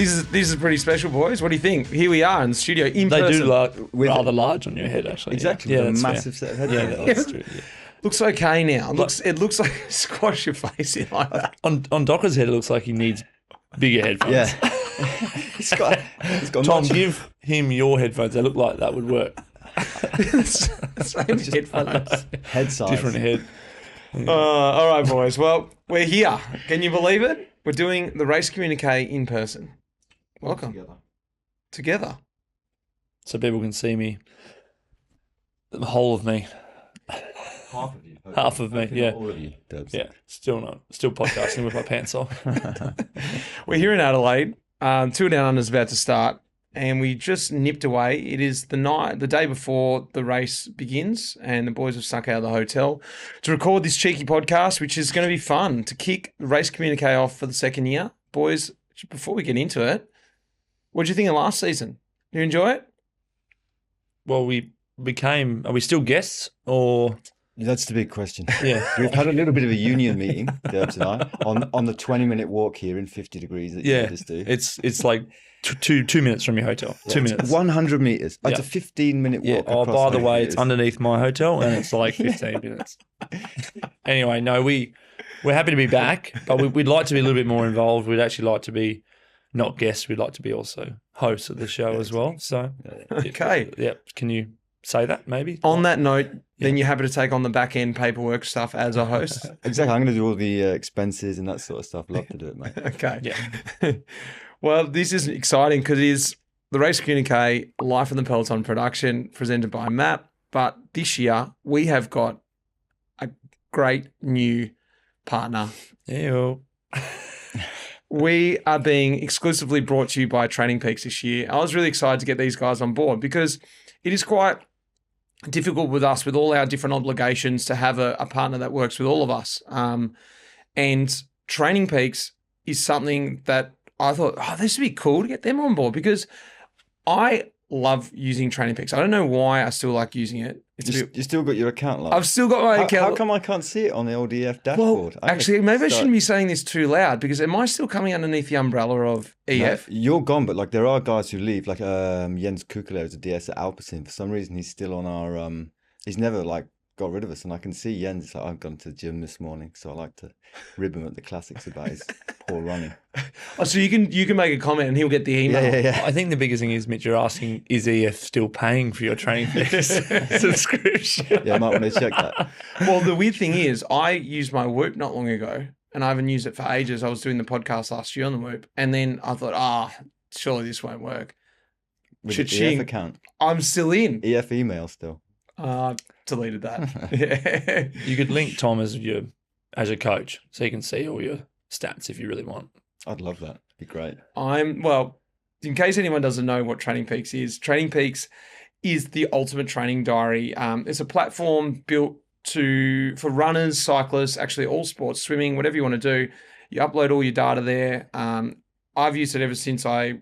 This is pretty special, boys. What do you think? Here we are in the studio in person. They do look rather large on your head, actually. Exactly. Yeah, with a that's massive set of headphones. Yeah, that's true. Yeah. Looks okay now. It looks like squash your face in like that. On Docker's head, it looks like he needs bigger headphones. Yeah. he's got Tom, much. give him your headphones. They look like that would work. Same headphones. Head size. Different head. All right, boys. Well, we're here. Can you believe it? We're doing the Race Communiqué in person. Welcome. Together. So people can see me. The whole of me. Half of you. Half of me, yeah. All of you, Dubs. Yeah, still podcasting with my pants off. We're here in Adelaide. Tour Down Under is about to start, and we just nipped away. It is the day before the race begins, and the boys have snuck out of the hotel to record this cheeky podcast, which is going to be fun to kick the Race Communiqué off for the second year. Boys, before we get into it, what did you think of last season? Did you enjoy it? Well, are we still guests or? That's the big question. Yeah. We've had a little bit of a union meeting, Dubs and I, on the 20-minute walk here in 50 degrees that you Yeah, just do. it's like two minutes from your hotel. 2 minutes. 100 metres. Yeah. It's a 15-minute Yeah. walk. Oh, across by the 100 way, metres. it's underneath my hotel and it's like 15 minutes. Anyway, no, we're happy to be back, but we'd like to be a little bit more involved. We'd actually like to be not guests. We'd like to be also hosts of the show as well. So, Okay. Yeah. Can you say that maybe? On that note, then you're happy to take on the back end paperwork stuff as a host. Exactly. I'm going to do all the expenses and that sort of stuff. Love to do it, mate. Okay. Yeah. Well, this is exciting because it is the Race Communiqué Life in the Peloton production presented by Matt. But this year we have got a great new partner. Ew. We are being exclusively brought to you by Training Peaks this year. I was really excited to get these guys on board because it is quite difficult with us, with all our different obligations, to have a partner that works with all of us. And Training Peaks is something that I thought, this would be cool to get them on board because I love using Training Peaks. I don't know why I still like using it. You still got your account live? I've still got my account. How come I can't see it on the old EF Well, dashboard? actually, maybe I shouldn't be saying this too loud because am I still coming underneath the umbrella of EF? No, you're gone, but like there are guys who leave. Like Jens Kukela is a DS at Alpecin. For some reason, he's still on our. He's never like got rid of us, and I can see Jens. It's like, I've gone to the gym this morning, so I like to rib him at the classics about his poor running. Oh, so you can make a comment and he'll get the email. Yeah. I think the biggest thing is, Mitch, you're asking, is EF still paying for your Training Peaks subscription? Yeah, I might want to check that. Well, the weird thing is, I used my Whoop not long ago, and I haven't used it for ages. I was doing the podcast last year on the Whoop, and then I thought, surely this won't work. With the Cha-ching. EF account, I'm still in. EF email still. Deleted that. Yeah. You could link Tom as a coach, so you can see all your stats if you really want. I'd love that. Be great. In case anyone doesn't know what Training Peaks is the ultimate training diary. It's a platform built for runners, cyclists, actually all sports, swimming, whatever you want to do. You upload all your data there. I've used it ever since I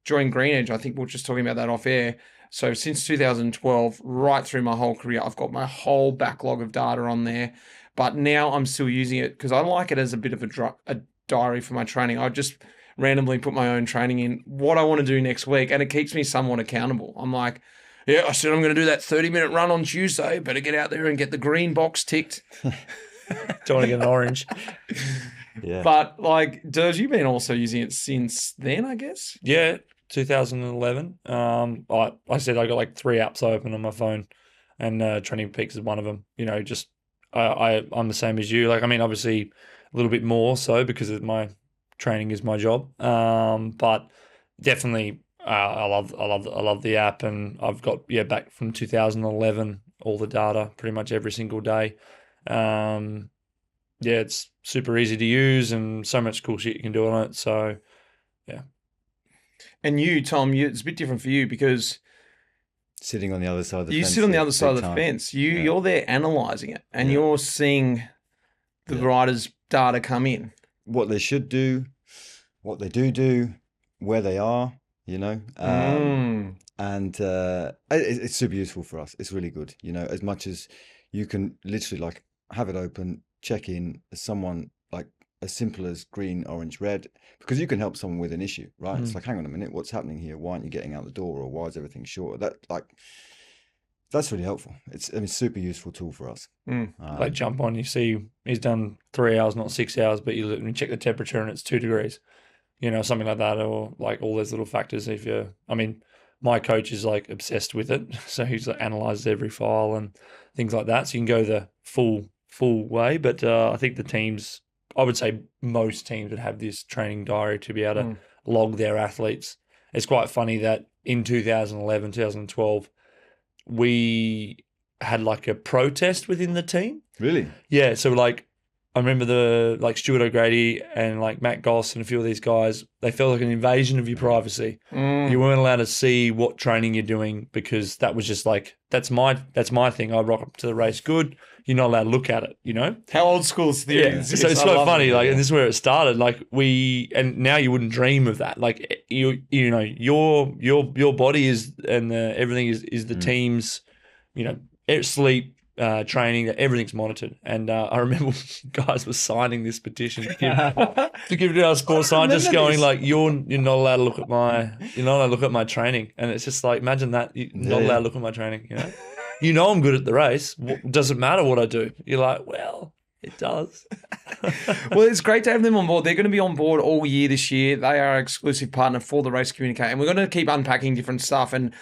joined Green Edge. I think we we're just talking about that off air. So since 2012, right through my whole career, I've got my whole backlog of data on there. But now I'm still using it because I like it as a bit of a diary for my training. I just randomly put my own training in, what I want to do next week, and it keeps me somewhat accountable. I'm like, yeah, I said I'm going to do that 30-minute run on Tuesday. Better get out there and get the green box ticked. Don't want to get an orange. Yeah. But like, Durs, you've been also using it since then, I guess? Yeah, 2011. I said I got like 3 apps open on my phone, and Training Peaks is one of them. You know, just I'm the same as you. Like, I mean, obviously a little bit more so because of my training is my job. But definitely, I love the app, and I've got back from 2011 all the data pretty much every single day. It's super easy to use and so much cool shit you can do on it. So, yeah. And you, Tom, it's a bit different for you because sitting on the other side of the you fence. sit on the other side of the time. fence. You're there analysing it, and you're seeing the riders' data come in. What they should do, what they do, where they are, you know. And it's super useful for us. It's really good, you know, as much as you can literally like have it open, check in as someone like as simple as green, orange, red, because you can help someone with an issue, right? It's like, hang on a minute, what's happening here? Why aren't you getting out the door, or why is everything shorter? That's really helpful. It's a super useful tool for us. Like jump on, you see he's done 3 hours, not 6 hours, but you check the temperature and it's 2 degrees, something like that, or like all those little factors. My coach is like obsessed with it, so he's like analyzes every file and things like that. So you can go the full way, but I think I would say most teams would have this training diary to be able to log their athletes. It's quite funny that in 2011, 2012, we had like a protest within the team. Really? Yeah. So like, I remember Stuart O'Grady and like Matt Goss and a few of these guys, they felt like an invasion of your privacy. You weren't allowed to see what training you're doing because that was just like, that's my thing. I rock up to the race good. You're not allowed to look at it, How old school's theory is this? So it's so funny, and this is where it started. And now you wouldn't dream of that. Like your body is, and everything is the team's, sleep, training, everything's monitored. And I remember guys were signing this petition to give to our sports scientists, going like, you're not allowed to look at my training. And it's just like, imagine that, you're not allowed to look at my training. I'm good at the race. Doesn't matter what I do. You're like, well, it does. Well, it's great to have them on board. They're going to be on board all year this year. They are our exclusive partner for the Race Communiqué, and we're going to keep unpacking different stuff and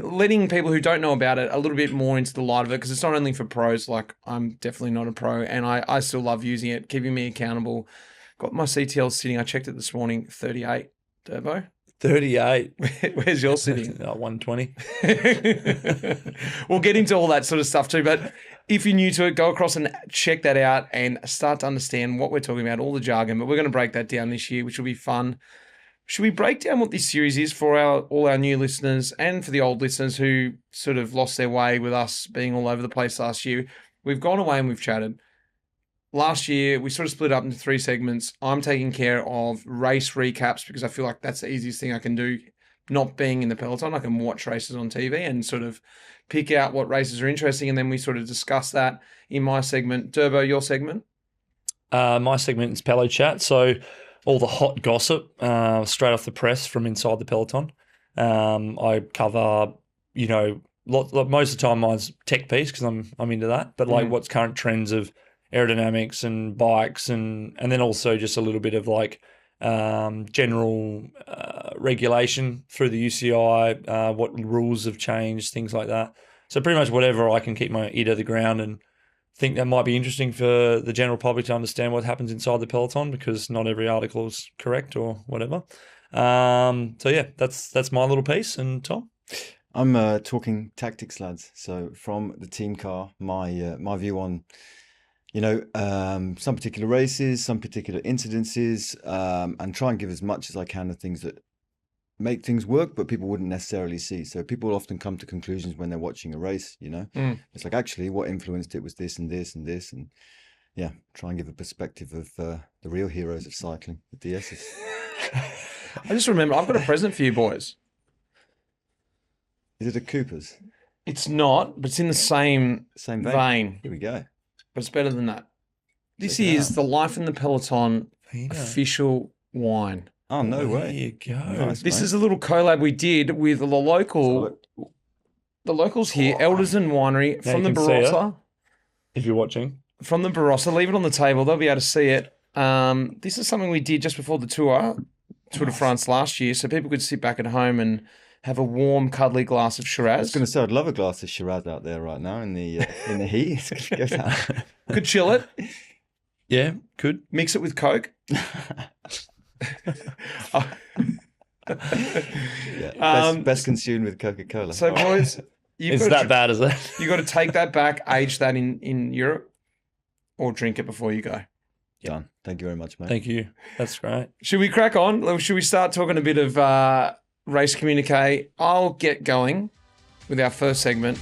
letting people who don't know about it a little bit more into the light of it, because it's not only for pros. Like, I'm definitely not a pro, and I still love using it, keeping me accountable. Got my CTL sitting. I checked it this morning, 38 Turbo. 38. Where's yours sitting? 120. We'll get into all that sort of stuff too. But if you're new to it, go across and check that out and start to understand what we're talking about, all the jargon. But we're going to break that down this year, which will be fun. Should we break down what this series is for all our new listeners and for the old listeners who sort of lost their way with us being all over the place last year? We've gone away and we've chatted. Last year, we sort of split up into 3 segments. I'm taking care of race recaps because I feel like that's the easiest thing I can do. Not being in the Peloton, I can watch races on TV and sort of pick out what races are interesting, and then we sort of discuss that in my segment. Durbo, your segment? My segment is Pelo Chat. So all the hot gossip straight off the press from inside the Peloton. I cover, most of the time mine's tech piece because I'm into that, but like what's current trends of aerodynamics and bikes, and then also just a little bit of like general regulation through the UCI, what rules have changed, things like that. So pretty much whatever I can keep my ear to the ground and think that might be interesting for the general public to understand what happens inside the Peloton, because not every article is correct or whatever. So yeah, that's my little piece. And Tom? I'm talking tactics, lads. So from the team car, my view on some particular races, some particular incidences, and try and give as much as I can of things that make things work, but people wouldn't necessarily see. So people often come to conclusions when they're watching a race, It's like, actually, what influenced it was this and this and this. And yeah, try and give a perspective of the real heroes of cycling, the DSs. I just remember, I've got a present for you boys. Is it a Cooper's? It's not, but it's in the same vein. Here we go. But it's better than that. This is the Life in the Peloton official wine. Oh, no way. There you go. Nice, This mate. is a little collab we did with the locals here, Elderson Winery, Now from the you can see Barossa. If you're watching. From the Barossa. Leave it on the table. They'll be able to see it. This is something we did just before the Tour de France last year, so people could sit back at home and have a warm, cuddly glass of Shiraz. I was going to say, I'd love a glass of Shiraz out there right now in the heat. Could chill it. Yeah, could. Mix it with Coke. Best consumed with Coca-Cola. So, boys, It's that bad, is it? You've got to take that back, age that in Europe, or drink it before you go. Done. Thank you very much, mate. Thank you. That's great. Should we crack on? Or should we start talking a bit of Race Communiqué? I'll get going with our first segment.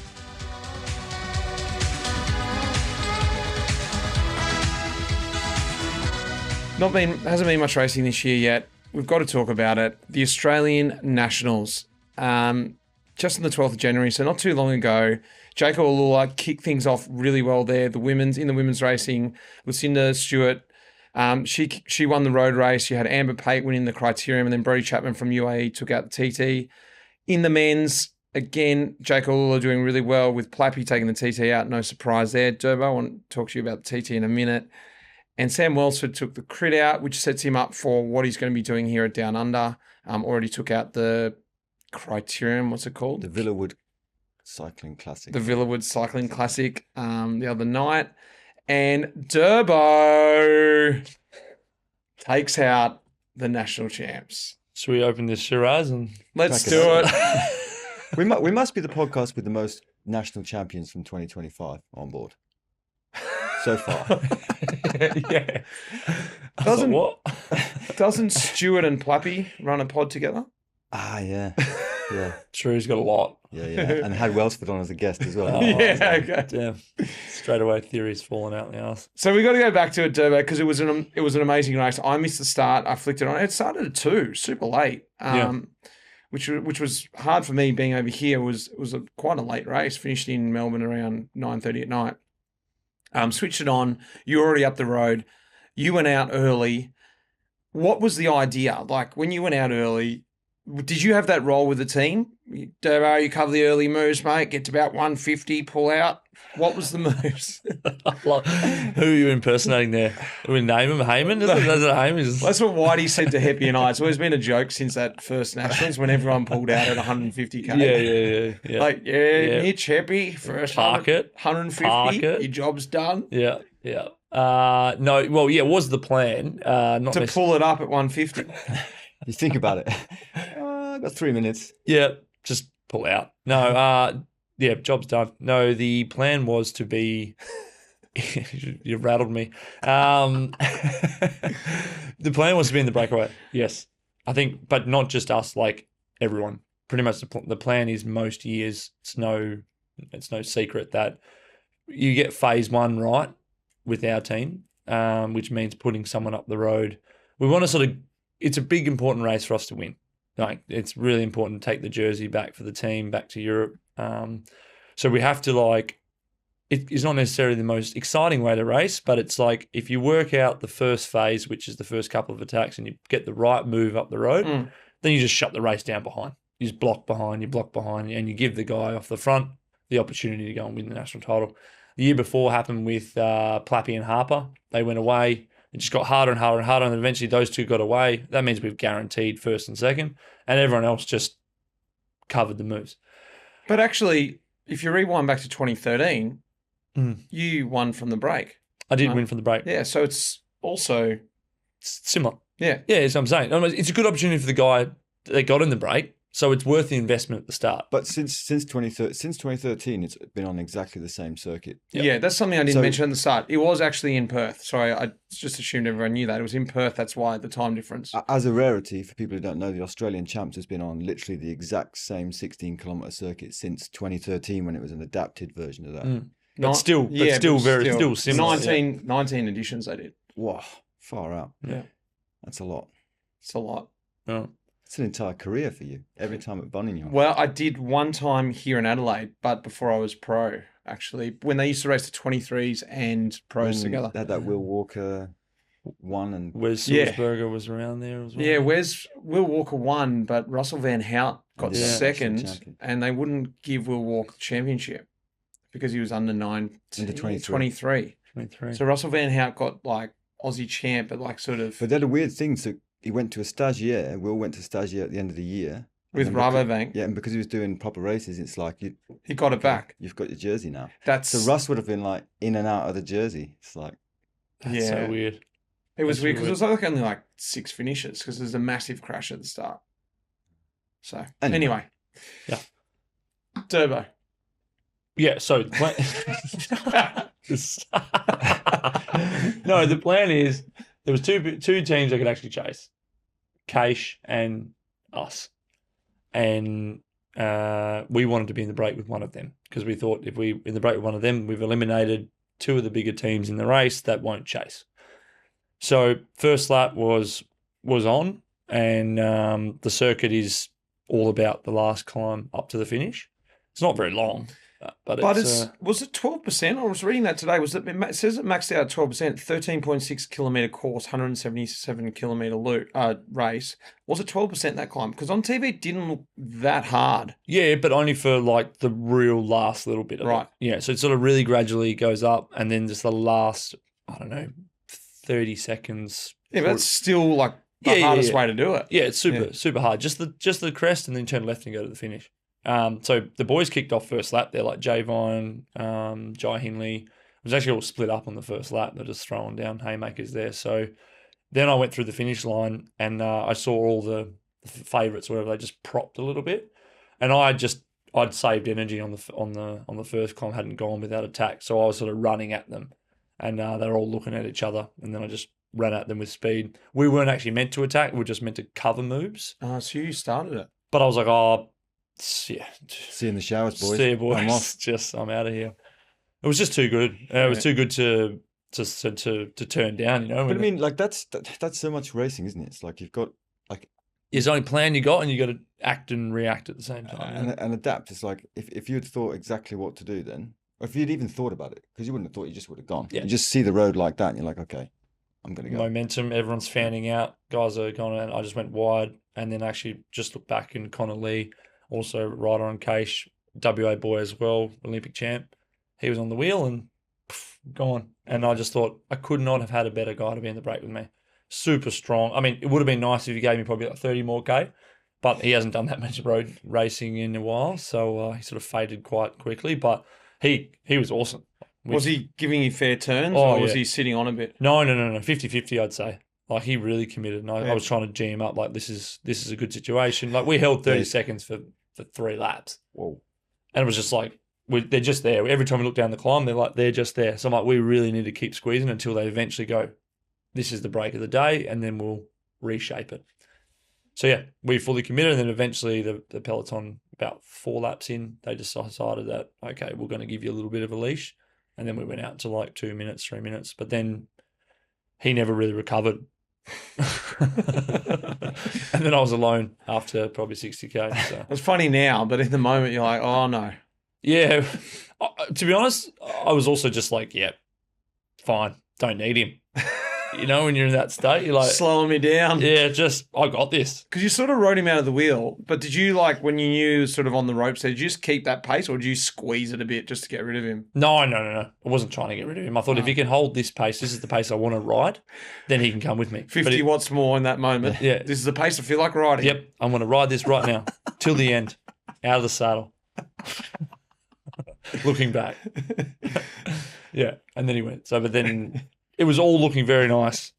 Hasn't been much racing this year yet. We've got to talk about it. The Australian Nationals, just on the 12th of January, so not too long ago. Jaco Alula kicked things off really well there. In the women's racing, Lucinda Stewart She won the road race. You had Amber Pate winning the criterium, and then Brody Chapman from UAE took out the TT. In the men's, again, Jake Alula doing really well with Plappy taking the TT out. No surprise there. Durbo, I want to talk to you about the TT in a minute. And Sam Welsford took the crit out, which sets him up for what he's going to be doing here at Down Under. Already took out the criterium. What's it called? The Villawood Cycling Classic. The Villawood Cycling Classic the other night. And Durbo takes out the national champs. Should we open this Shiraz and let's do it? We must be the podcast with the most national champions from 2025 on board so far. yeah. Doesn't Stuart and Plappy run a pod together? Ah, yeah. Yeah. True's got a lot. Yeah. And had Welsford on as a guest as well. Okay. Damn. Straight away, theory's falling out in the arse. So we got to go back to it, Durbo, because it was an amazing race. I missed the start. I flicked it on. It started at 2, super late. Which was hard for me being over here. It was quite a late race. Finished in Melbourne around 9:30 at night. Switched it on. You were already up the road. You went out early. What was the idea? Like when you went out early, did you have that role with the team? Durbo, you cover the early moves, mate. Get to about 150, pull out. What was the moves? Who are you impersonating there? Do we name him Heyman? That's what Whitey said to Heppy and I. It's always been a joke since that first Nationals when everyone pulled out at 150k. Yeah. Like, Mitch, Heppy, first Park it. 150, Park it. your job's done. Yeah. No, well, yeah, it was the plan. Pull it up at 150. You think about it. I got 3 minutes. Yeah, just pull out. No, yeah, job's done. No, the plan was to be. You rattled me. The plan was to be in the breakaway. Yes, I think, but not just us. Like everyone, pretty much the plan is most years. It's no secret that you get phase 1 right with our team, which means putting someone up the road. We want to sort of. It's a big, important race for us to win. Like it's really important to take the jersey back for the team, back to Europe. So we have to it's not necessarily the most exciting way to race, but it's like if you work out the first phase, which is the first couple of attacks, and you get the right move up the road, then you just shut the race down behind. You just block behind, and you give the guy off the front the opportunity to go and win the national title. The year before happened with Plappy and Harper. They went away. It just got harder and harder and harder, and eventually those two got away. That means we've guaranteed first and second, and everyone else just covered the moves. But actually, if you rewind back to 2013, you won from the break. I did win from the break. Yeah, so it's also similar. Yeah. Yeah, that's what I'm saying. It's a good opportunity for the guy that got in the break, so it's worth the investment at the start. But since 2013, it's been on exactly the same circuit. Yep. Yeah, that's something I didn't mention at the start. It was actually in Perth. Sorry, I just assumed everyone knew that. It was in Perth. That's why the time difference. As a rarity, for people who don't know, the Australian Champs has been on literally the exact same 16-kilometre circuit since 2013 when it was an adapted version of that. But still similar. 19 editions they did. Wow, far out. Yeah. That's a lot. It's a lot. Yeah. It's an entire career for you. Every time at Bunnings. Well, I did one time here in Adelaide, but before I was pro, actually, when they used to race the 23s and pros together. They had that Will Walker won and Wes Sulzberger was around there as well. Yeah, Will Walker won, but Russell Van Hout got second, and they wouldn't give Will Walker the championship because he was under 23. So Russell Van Hout got like Aussie champ, but sort of. But they're the weird things. So he went to a stagiaire. Will went to a stagiaire at the end of the year with Rabobank. Yeah, and because he was doing proper races, it's like he got it back. You've got your jersey now. So Russ would have been like in and out of the jersey. It's like that's so weird. It was weird because it was only like 6 finishes because there's a massive crash at the start. So anyway. Yeah. Durbo. Yeah, so no, the plan is there was two teams I could actually chase, Caish and us, and we wanted to be in the break with one of them because we thought if we in the break with one of them, we've eliminated 2 of the bigger teams in the race that won't chase. So first lap was on, and the circuit is all about the last climb up to the finish. It's not very long. But it's was it 12%? I was reading that today. It says it maxed out at 12%, 13.6 kilometre course, 177 kilometre race. Was it 12% that climb? Because on TV it didn't look that hard. Yeah, but only for like the real last little bit of it. Yeah, so it sort of really gradually goes up, and then just the last, I don't know, 30 seconds. Yeah, but that's still like the hardest way to do it. Yeah, it's super hard. Just the crest, and then turn left and go to the finish. So the boys kicked off first lap there, like Javon, Jai Hindley. It was actually all split up on the first lap. They're just throwing down haymakers there. So then I went through the finish line, and I saw all the favourites, whatever, they just propped a little bit, and I'd saved energy on the first climb, hadn't gone without attack, so I was sort of running at them, and they were all looking at each other, and then I just ran at them with speed. We weren't actually meant to attack; we were just meant to cover moves. So you started it, but I was like, yeah. See you in the showers, boys. See you, boys. I'm off. I'm out of here. It was just too good. It was too good to turn down, you know. But I mean, like that's so much racing, isn't it? It's like you've got like there's only plan you got, and you got to act and react at the same time, and adapt. It's like if you'd thought exactly what to do, then, or if you'd even thought about it, because you wouldn't have thought, you just would have gone. Yeah. You just see the road like that, and you're like, okay, I'm going to go. Momentum, everyone's fanning out. Guys are going, and I just went wide, and then actually just looked back, and Connor Lee, also rider on Caish, WA boy as well, Olympic champ. He was on the wheel and gone. And I just thought I could not have had a better guy to be in the break with me. Super strong. I mean, it would have been nice if he gave me probably like 30 more K, but he hasn't done that much road racing in a while, so he sort of faded quite quickly. But he was awesome. Was he giving you fair turns, or was he sitting on a bit? No, 50-50, I'd say. Like, he really committed, and I was trying to G him up. Like, this is a good situation. Like, we held 30 seconds for 3 laps. Whoa. And it was just like, they're just there. Every time we look down the climb, they're just there. So I'm like, we really need to keep squeezing until they eventually go, this is the break of the day, and then we'll reshape it. So yeah, we fully committed, and then eventually the Peloton, about 4 laps in, they just decided that, okay, we're going to give you a little bit of a leash. And then we went out to like 2 minutes, 3 minutes. But then he never really recovered. And then I was alone after probably 60K. So. It's funny now, but in the moment you're like, oh no. Yeah. To be honest, I was also just like, yeah, fine. Don't need him. You know, when you're in that state, you're like... slowing me down. Yeah, I got this. Because you sort of rode him out of the wheel, but did you, like, when you knew sort of on the ropes, did you just keep that pace, or did you squeeze it a bit just to get rid of him? No. I wasn't trying to get rid of him. I thought if he can hold this pace, this is the pace I want to ride, then he can come with me. 50 watts more in that moment. Yeah. This is the pace I feel like riding. Yep. I'm going to ride this right now till the end, out of the saddle. Looking back. Yeah. And then he went. So, but then it was all looking very nice.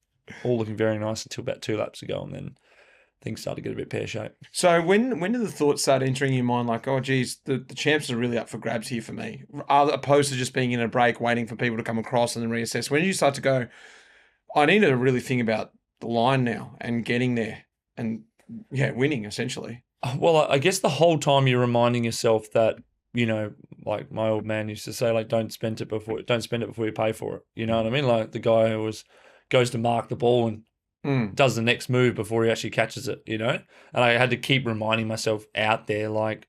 Until about 2 laps ago, and then things started to get a bit pear-shaped. So when did the thoughts start entering your mind, like, oh, geez, the champs are really up for grabs here for me, opposed to just being in a break, waiting for people to come across and then reassess? When did you start to go, I need to really think about the line now and getting there and, winning, essentially? Well, I guess the whole time you're reminding yourself that, you know, like my old man used to say, like, don't spend it before you pay for it. You know what I mean? Like the guy who goes to mark the ball and does the next move before he actually catches it, you know? And I had to keep reminding myself out there, like,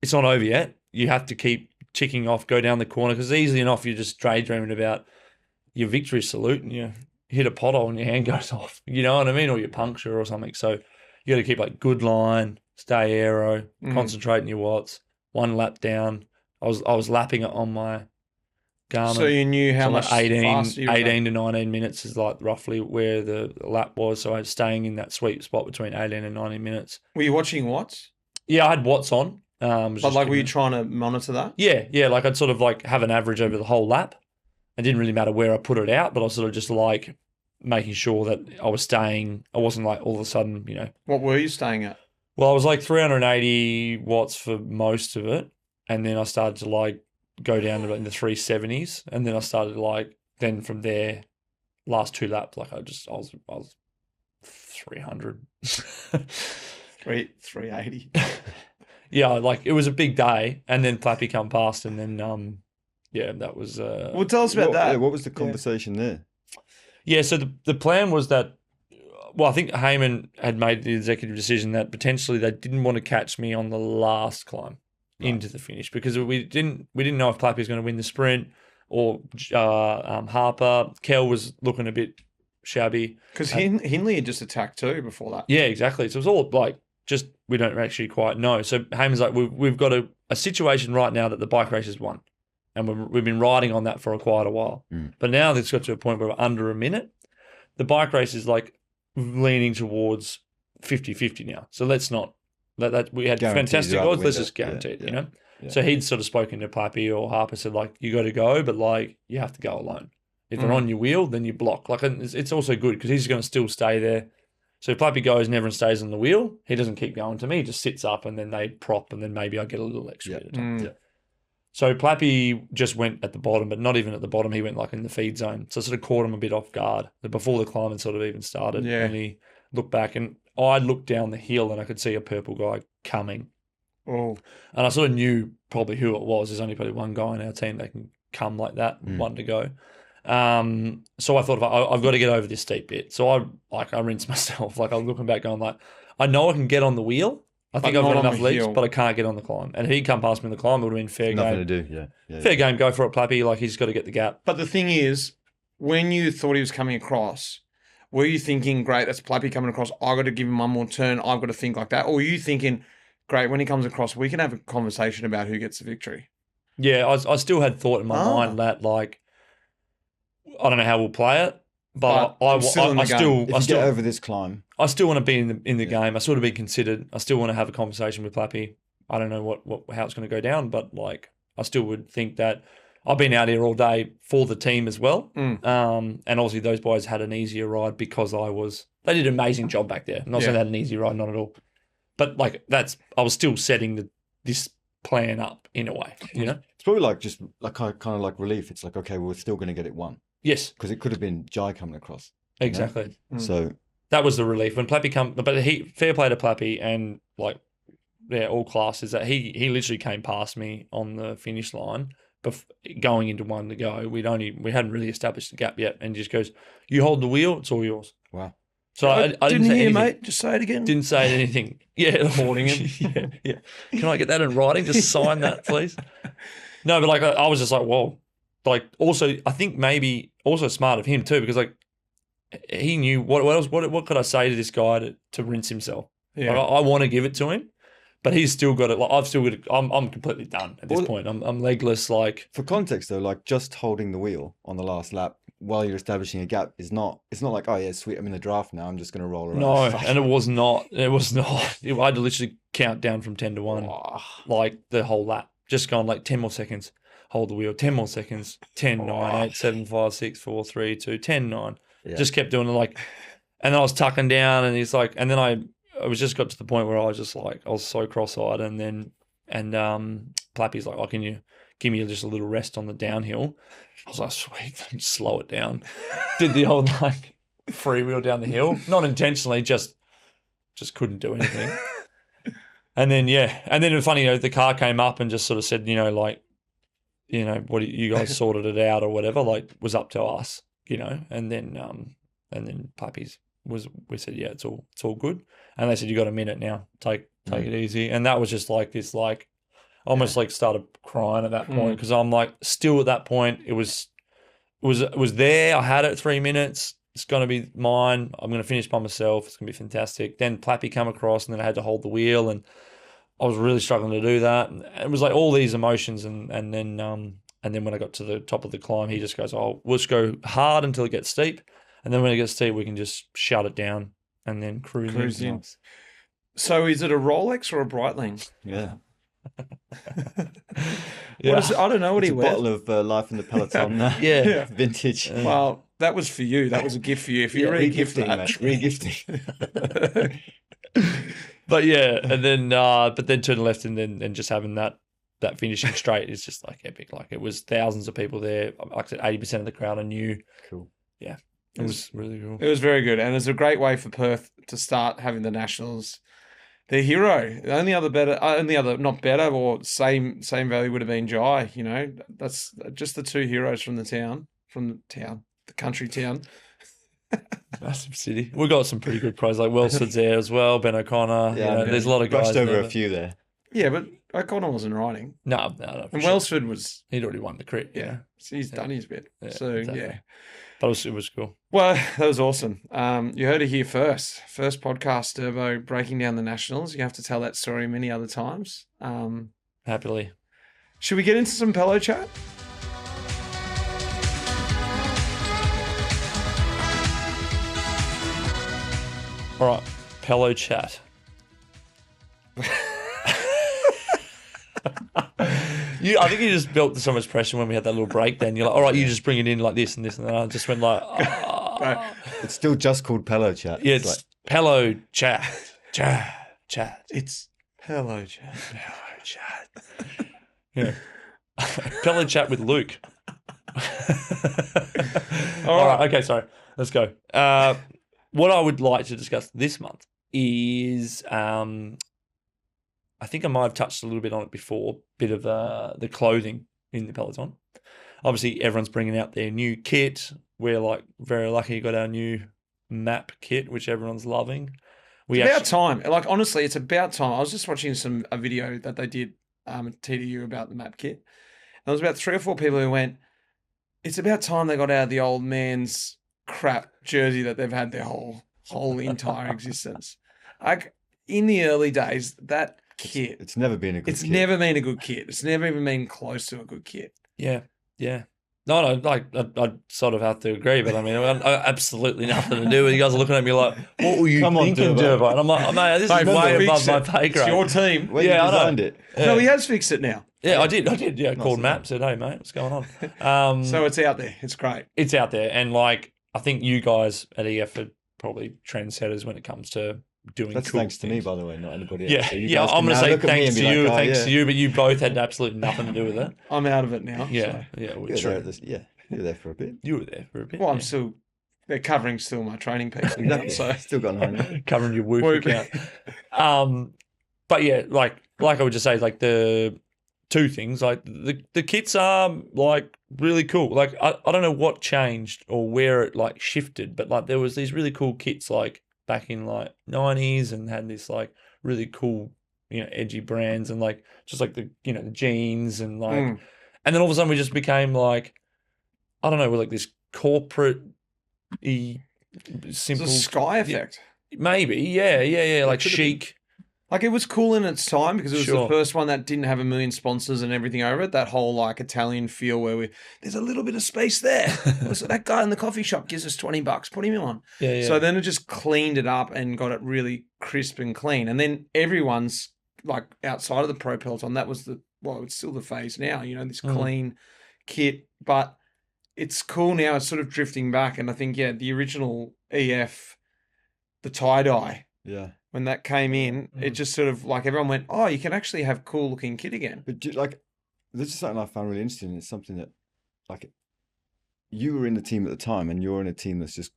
it's not over yet. You have to keep ticking off, go down the corner, because easily enough you're just daydreaming about your victory salute and you hit a pothole and your hand goes off, you know what I mean? Or you puncture or something. So you got to keep, like, good line, stay aero, concentrate on your watts, 1 lap down. I was lapping it on my Garmin. So you knew how much like 18 to 19 minutes is like roughly where the lap was. So I was staying in that sweet spot between 18 and 19 minutes. Were you watching watts? Yeah, I had watts on. But like, were you trying to monitor that? Yeah. Like I'd sort of like have an average over the whole lap. It didn't really matter where I put it out, but I was sort of just like making sure that I was staying. I wasn't like all of a sudden, you know. What were you staying at? Well, I was like 380 watts for most of it. And then I started to like go down to in the 370s, and then I started like, then from there, last 2 laps, like I was 300. 380. Yeah, like it was a big day, and then Flappy come past, and then that was well, tell us about that. Yeah, what was the conversation there? Yeah, so the plan was that, well, I think Heyman had made the executive decision that potentially they didn't want to catch me on the last climb. into the finish because we didn't know if Plappy was going to win the sprint or Harper. Kel was looking a bit shabby. Because Hindley had just attacked too before that. Yeah, exactly. So it was all like just we don't actually quite know. So Heyman's like, we've got a situation right now that the bike race has won. And we've been riding on that for quite a while. But now it's got to a point where we're under a minute. The bike race is like leaning towards 50-50 now. So let's not let that. We had fantastic odds. Let's just guarantee it, you know? Yeah. So he'd sort of spoken to Plappy or Harper, said, like, you got to go, but, like, you have to go alone. If they're on your wheel, then you block. Like, it's also good because he's going to still stay there. So if Plappy goes and everyone stays on the wheel, he doesn't keep going to me. He just sits up and then they prop and then maybe I get a little extra at a time. So Plappy just went at the bottom, but not even at the bottom. He went like in the feed zone. So it sort of caught him a bit off guard before the climb had sort of even started. Yeah. And he looked back and I looked down the hill and I could see a purple guy coming. Oh. And I sort of knew probably who it was. There's only probably one guy in our team that can come like that, one to go. So I thought, I've got to get over this steep bit. So I rinsed myself. Like I'm looking back going like, I know I can get on the wheel. I think I've got enough leaps, but I can't get on the climb. And if he'd come past me on the climb, it would have been fair game. Nothing to do, yeah. Fair game, go for it, Plappy. Like, he's got to get the gap. But the thing is, when you thought he was coming across, were you thinking, great, that's Plappy coming across, I've got to give him one more turn, I've got to think like that? Or were you thinking, great, when he comes across, we can have a conversation about who gets the victory? Yeah, I still had thought in my mind that, like, I don't know how we'll play it, but I still get over this climb. I still want to be in the game. I sort of be considered. I still want to have a conversation with Plappy. I don't know how it's going to go down, but like I still would think that I've been out here all day for the team as well. And obviously those boys had an easier ride because they did an amazing job back there. I'm not saying they had an easy ride, not at all. But like I was still setting this plan up in a way, you know? It's probably like just like kind of like relief. It's like, okay, we're still going to get it won. Yes. Because it could have been Jai coming across. Exactly. So that was the relief when Plappy come, but fair play to Plappy and like, all classes that he literally came past me on the finish line, going into one to go. We hadn't really established the gap yet, and he just goes, "You hold the wheel, it's all yours." Wow. So I didn't hear anything. Mate. Just say it again. Didn't say anything. Yeah, holding him. yeah. Can I get that in writing? Just sign that, please. No, but like I was just like, whoa. Like also, I think maybe also smart of him too, because like he knew what could I say to this guy to rinse himself. Yeah, like, I want to give it to him, but he's still got it. Like I've still got it. I'm completely done at this point. I'm legless. Like for context though, like just holding the wheel on the last lap while you're establishing a gap is not. It's not like, oh yeah, sweet, I'm in the draft now. I'm just going to roll around. No, and it was not. It was not. I had to literally count down from 10 to 1, like the whole lap. Just gone like 10 more seconds. Hold the wheel. 10 more seconds. 10, 9, 8, 7, 5, 6, 4, 3, 2, 10, 9. Yeah. Just kept doing it like, and then I was tucking down, and he's like, and then I was just got to the point where I was just like, I was so cross-eyed, and Plappy's like, oh, can you give me just a little rest on the downhill? I was like, sweet, slow it down. Did the old like freewheel down the hill, not intentionally, just couldn't do anything. And then funny, the car came up and just sort of said, like, what you guys sorted it out or whatever, like was up to us, and then Plappy's we said, yeah, it's all good. And they said, you got a minute now, take it easy. And that was just like this, like almost like started crying at that point, because I'm like still at that point, it was there. I had it 3 minutes. It's going to be mine. I'm going to finish by myself. It's going to be fantastic. Then Plappy come across, and then I had to hold the wheel, and I was really struggling to do that. And it was like all these emotions, and then when I got to the top of the climb, he just goes, "Oh, we'll just go hard until it gets steep, and then when it gets steep, we can just shut it down and then cruise in." So, is it a Rolex or a Breitling? Yeah. What is it? I don't know what he wears. A bottle of Life in the Peloton. Vintage. Well, that was for you. That was a gift for you. If you re-gifting that, re-gifting. But yeah, and then but then turn left and just having that finishing straight is just like epic. Like it was thousands of people there. Like I said, 80% of the crowd I knew. Cool. Yeah, it was really cool. It was very good, and it's a great way for Perth to start having the Nationals. Their hero. The only other not better or same value would have been Jai. That's just the two heroes from the country town. Massive city. We got some pretty good pros, like Welsford's there as well, Ben O'Connor. Yeah, there's a lot of guys. Brushed over a few there. Yeah, but O'Connor wasn't riding. No. And Welsford was... He'd already won the crit. Yeah. So he's done his bit. Yeah, So, exactly. yeah. It was cool. Well, that was awesome. You heard it here first. First podcast, Turbo, breaking down the Nationals. You have to tell that story many other times. Happily. Should we get into some Pelo chat? All right, Pelo chat. I think you just built so much pressure when we had that little break. Then you're like, all right, you just bring it in like this and this, and then I just went like, It's still just called Pelo chat. yeah, it's Pelo chat. It's Pelo chat. Pelo chat. Yeah, Pelo chat with Luke. All right, okay, sorry, let's go. What I would like to discuss this month is, I think I might have touched a little bit on it before, bit of the clothing in the Peloton. Obviously, everyone's bringing out their new kit. We're like very lucky got our new map kit, which everyone's loving. It's about time. Like, honestly, it's about time. I was just watching a video that they did at TDU about the map kit. And there was about 3 or 4 people who went, it's about time they got out of the old man's crap jersey that they've had their whole entire existence. Like, in the early days, that kit... It's never been a good kit. It's never been a good kit. It's never even been close to a good kit. Yeah. No, like I sort of have to agree, but I mean, I absolutely nothing to do with it. You guys are looking at me like, what were you thinking, Durbo? And I'm like, mate, this is way above my pay grade. It's your team. Well, yeah, you designed it. Yeah. No, he has fixed it now. Yeah, I did. Yeah, called Matt, said, hey, mate, what's going on? So it's out there. It's great. It's out there. And like, I think you guys at EF are probably trendsetters when it comes to doing That's cool thanks things. to me, by the way, not anybody else. Yeah, So yeah. I'm going to say thanks to you, to you, but you both had absolutely nothing to do with it. I'm out of it now. Yeah, so. yeah. You were there you were there for a bit. You were there for a bit. Well, they're covering still my training piece. Exactly. So Still got an eye. Covering your Whoop account. But yeah, like I would just say, like the two things, like the kits are like really cool. Like I don't know what changed or where it like shifted, but like there was these really cool kits like back in like 90s and had this like really cool, edgy brands and like just like the the jeans and like and then all of a sudden we just became like, I don't know, we're like this corporate simple it's a Sky effect. Maybe, yeah, like chic. Like, it was cool in its time because it was the first one that didn't have a million sponsors and everything over it. That whole, like, Italian feel where there's a little bit of space there. So that guy in the coffee shop gives us $20. Put him on. Yeah. So then it just cleaned it up and got it really crisp and clean. And then everyone's, like, outside of the Pro Peloton, that was it's still the phase now, this clean kit. But it's cool now. It's sort of drifting back. And I think, the original EF, the tie-dye. Yeah. When that came in, it just sort of like everyone went, oh, you can actually have cool looking kit again. But this is something I found really interesting. It's something that, like, you were in the team at the time and you're in a team that's just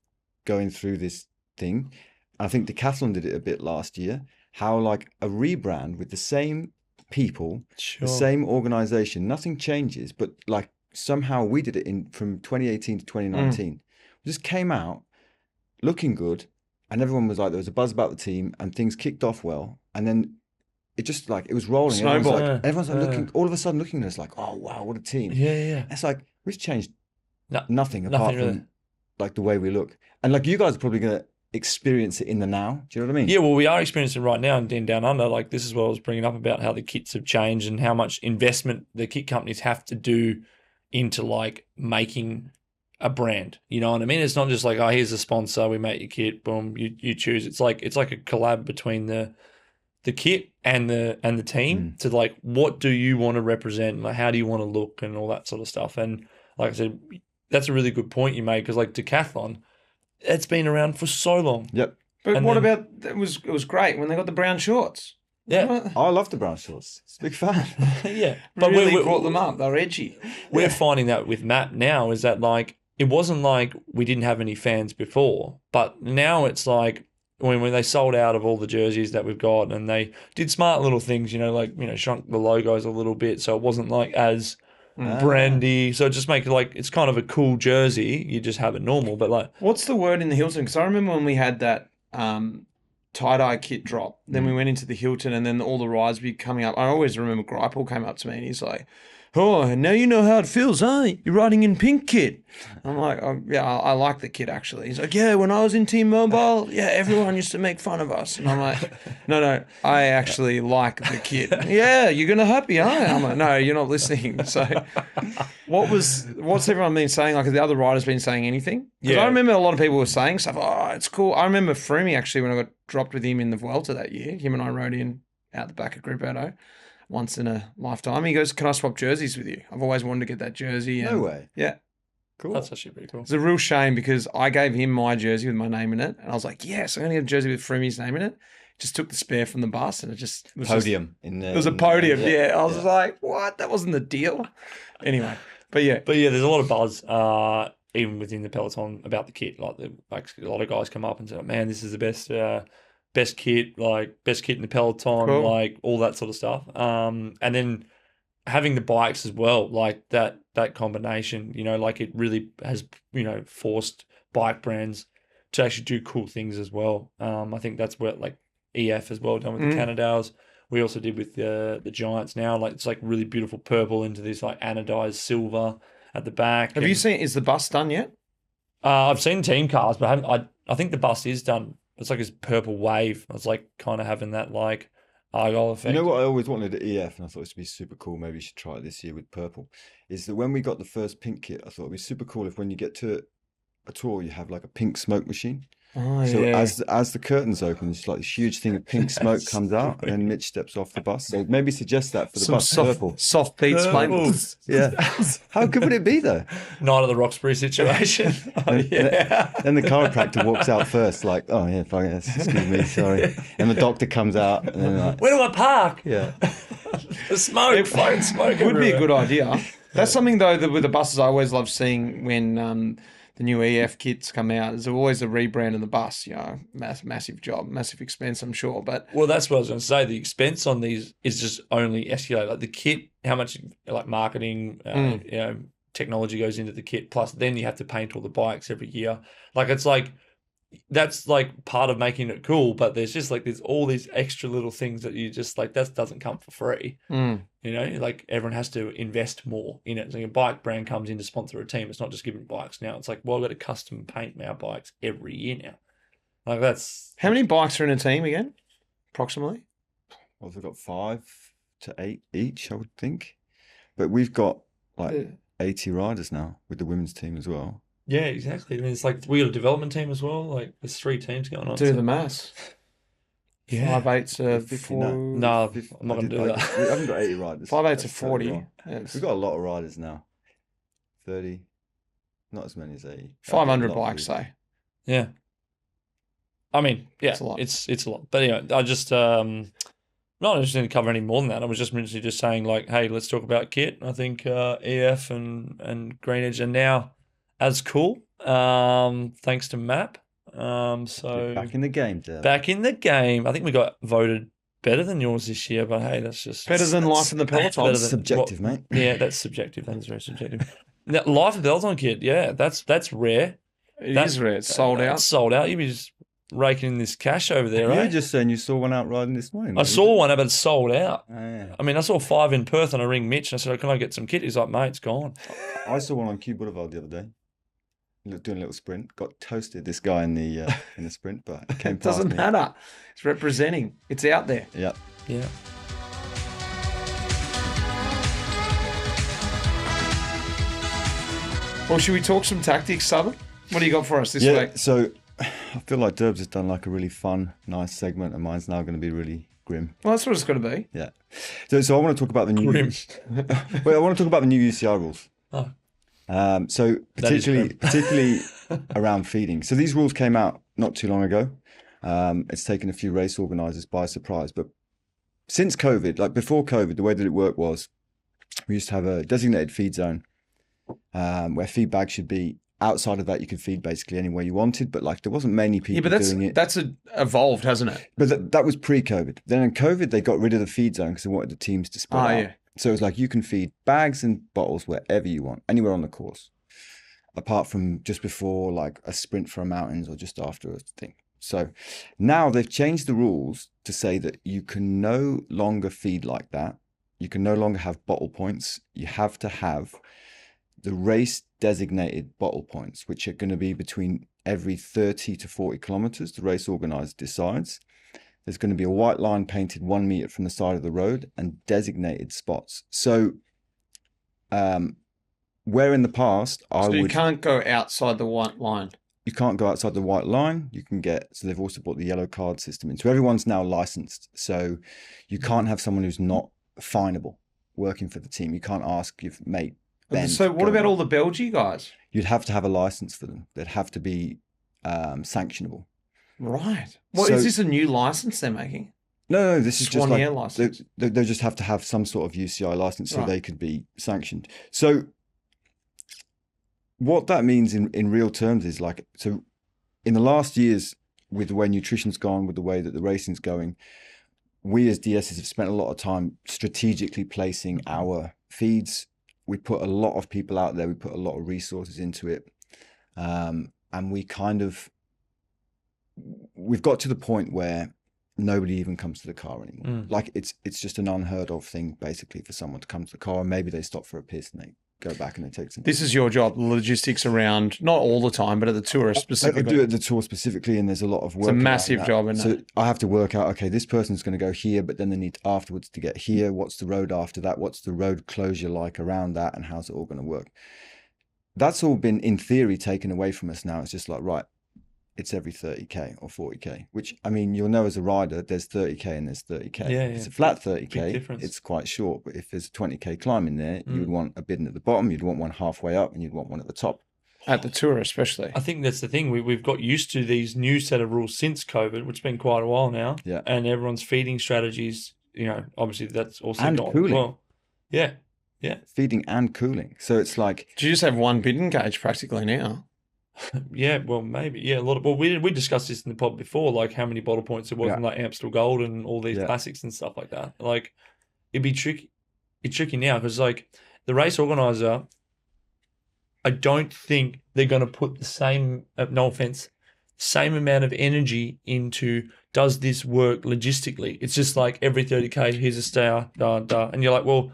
going through this thing. I think Decathlon did it a bit last year. How like a rebrand with the same people, the same organization, nothing changes, but like somehow we did it from 2018 to 2019. We just came out looking good. And everyone was like, there was a buzz about the team and things kicked off well. And then it just like, it was rolling. Snowball. Everyone's like looking, all of a sudden looking at us like, oh, wow, what a team. Yeah. It's like, we've changed nothing apart from like the way we look. And like you guys are probably going to experience it in the now. Do you know what I mean? Yeah, well, we are experiencing it right now in Down Under. Like this is what I was bringing up about how the kits have changed and how much investment the kit companies have to do into like making a brand, you know what I mean? It's not just like, oh, here's a sponsor, we make your kit, boom, you choose. It's like a collab between the kit and the team to like, what do you want to represent? Like, how do you want to look and all that sort of stuff? And like I said, that's a really good point you made because like Decathlon, it's been around for so long. Yep. But it was great when they got the brown shorts. Yeah. I love the brown shorts. It's a big fan. Yeah. But we brought them up. They were edgy. We're finding that with Matt now is that like, it wasn't like we didn't have any fans before, but now it's like when they sold out of all the jerseys that we've got and they did smart little things, shrunk the logos a little bit so it wasn't like as brandy. So just make it like it's kind of a cool jersey. You just have it normal, but like... What's the word in the Hilton? Because I remember when we had that tie-dye kit drop. Then we went into the Hilton, and then all the rides be coming up. I always remember Greipel came up to me and he's like, "Oh, now you know how it feels, huh? You're riding in pink kit." I'm like, "Oh, yeah, I like the kit actually." He's like, "Yeah, when I was in T-Mobile, yeah, everyone used to make fun of us." And I'm like, no, I actually like the kit. "Yeah, you're gonna happy, huh?" I'm like, "No, you're not listening." So, what's everyone been saying? Like, have the other riders been saying anything? Because I remember a lot of people were saying stuff. "Oh, it's cool." I remember Froomey actually when I got dropped with him in the Vuelta that year. Him and I rode in out the back of Grupo. Once in a lifetime. He goes, "Can I swap jerseys with you? I've always wanted to get that jersey." No way. Yeah. Cool. That's actually pretty cool. It's a real shame because I gave him my jersey with my name in it. And I was like, yes, I'm going to get a jersey with Freemy's name in it. Just took the spare from the bus and it was Podium. It was a podium. Yeah. I was like, what? That wasn't the deal. Anyway. But yeah. There's a lot of buzz, even within the Peloton about the kit. Like a lot of guys come up and say, "Man, this is the best kit, like best kit in the Peloton," Cool. like all that sort of stuff. And then having the bikes as well, like that combination, like it really has, forced bike brands to actually do cool things as well. I think that's where like EF as well done with the Cannondales. We also did with the Giants now. Like it's like really beautiful purple into this like anodized silver at the back. Have you seen, is the bus done yet? I've seen team cars, but I haven't. I think the bus is done. It's like this purple wave. It's like kind of having that like Argyle effect. You know what I always wanted at EF, and I thought this would be super cool. Maybe you should try it this year with purple. Is that when we got the first pink kit, I thought it'd be super cool if when you get to a tour, you have like a pink smoke machine. Oh, So yeah. as the curtains open, it's like this huge thing of pink smoke comes out, and then Mitch steps off the bus. So maybe suggest that for the Some bus. Purple. soft Pete's Purple. flame. Yeah. How good would it be though? Night of the Roxbury situation. Then the chiropractor walks out first, like, "Oh yeah, fuck it, excuse me, sorry." And the doctor comes out, and then like, Where do I park? yeah. The smoke, fucking smoke. Would be a everywhere. good idea. That's something though that with the buses I always love seeing when the new EF kits come out. There's always a rebrand of the bus. Massive job, massive expense, I'm sure. But Well, that's what I was going to say. The expense on these is just only escalated. Like the kit, how much like marketing, technology goes into the kit. Plus, then you have to paint all the bikes every year. Like it's like that's like part of making it cool. But there's all these extra little things that you just like that doesn't come for free. Like everyone has to invest more in it. So a bike brand comes in to sponsor a team. It's not just giving bikes now. It's like, well, I've got to custom paint our bikes every year now. Like that's how many bikes are in a team again, approximately? Well, we've got 5 to 8 each, I would think. But we've got like 80 riders now with the women's team as well. yeah, exactly. I mean, it's like we got a development team as well. Like there's 3 teams going on. Do so- the maths. Yeah. 5/8 are 50, 4. No, I'm not going to do that. We haven't got 80 riders. 5/8 are That's 40. totally wrong. We've got a lot of riders now. 30, not as many as 80. 500 bikes, though. Yeah. I mean, yeah, It's a lot. it's a lot. But anyway, I just not interested to cover any more than that. I was just interested just saying like, hey, let's talk about kit. I think EF and Green Edge are now as cool, thanks to Map. So Back in the game, there. back in the game. I think we got voted better than yours this year, but hey, that's just Better than life in the Peloton. better than- Subjective, mate. Yeah, that's subjective. That is very subjective. Now, Life of Peloton kit, yeah, that's rare. It is rare. It's sold out. It's sold out. You'd be just raking in this cash over there, You were right? just saying you saw one out riding this morning. I saw one, but it's sold out. Oh, yeah. I mean, I saw 5 in Perth, and I ring Mitch and I said, "Can I get some kit?" He's like, "Mate, it's gone." I saw one on Q Boulevard the other day. Doing a little sprint. Got toasted, this guy in the sprint, but it came It past doesn't me. matter. It's representing. It's out there. Yeah. Yeah. Well, should we talk some tactics, Southam? What do you got for us this Yeah, week? so I feel like Derbs has done like a really fun, nice segment, and mine's now going to be really grim. Well, that's what it's got to be. Yeah. So I want to talk about the new. Grim. Well, I want to talk about the new UCI rules. Oh. So That is particularly around feeding. So these rules came out not too long ago. It's taken a few race organisers by surprise. But since COVID, like before COVID, the way that it worked was we used to have a designated feed zone where feed bags should be. Outside of that, you could feed basically anywhere you wanted, but like there wasn't many people Yeah, but doing it. that's evolved, hasn't it? But that was pre-COVID. Then in COVID, they got rid of the feed zone because they wanted the teams to spread out. Yeah. So it was like you can feed bags and bottles wherever you want, anywhere on the course, apart from just before like a sprint for a mountains or just after a thing. So now they've changed the rules to say that you can no longer feed like that. You can no longer have bottle points. You have to have the race designated bottle points, which are going to be between every 30 to 40 kilometers. The race organizer decides. There's going to be a white line painted 1 meter from the side of the road and designated spots. So where in the past you can't go outside the white line. You can't go outside the white line. You can so they've also brought the yellow card system in. So everyone's now licensed. So you can't have someone who's not finable working for the team. You can't ask your mate, Ben. So what about all the Belgian guys? You'd have to have a license for them. They'd have to be sanctionable. Right. Well, is this a new license they're making? No, this is just 1 year license. They just have to have some sort of UCI license so Right. they could be sanctioned. So what that means in real terms is like, so in the last years, with the way nutrition's gone, with the way that the racing's going, we as DSs have spent a lot of time strategically placing our feeds. We put a lot of people out there. We put a lot of resources into it. And we've got to the point where nobody even comes to the car anymore. Like it's just an unheard of thing, basically, for someone to come to the car, and maybe they stop for a piss and they go back and they take some. This is your job, the logistics around, not all the time, but at the tour specifically. I do it at the tour specifically, and there's a lot of work. It's a massive job, isn't so it? I have to work out, okay, this person's going to go here, but then they need afterwards to get here. What's the road after that? What's the road closure like around that? And how's it all going to work? That's all been, in theory, taken away from us now. It's just like, right, it's every 30K or 40K, which, I mean, you'll know as a rider, there's 30K and there's 30K. Yeah, if it's a flat 30K, difference. it's quite short. But if there's a 20K climb in there, you would want a bit at the bottom, you'd want one halfway up, and you'd want one at the top. At the tour, especially. I think that's the thing. We've got used to these new set of rules since COVID, which has been quite a while now. Yeah. And everyone's feeding strategies, obviously that's also And gone. cooling. Well, yeah. Feeding and cooling. So it's like, Do you just have one bidden gauge practically now? Yeah, well, maybe. Yeah, a lot of. Well, we discussed this in the pod before, like how many bottle points there was in like Amstel Gold and all these classics and stuff like that. Like, it'd be tricky. It's tricky now because like the race organizer, I don't think they're going to put the same. No offense, same amount of energy into does this work logistically. It's just like every 30K, here's a stair, and you're like, well.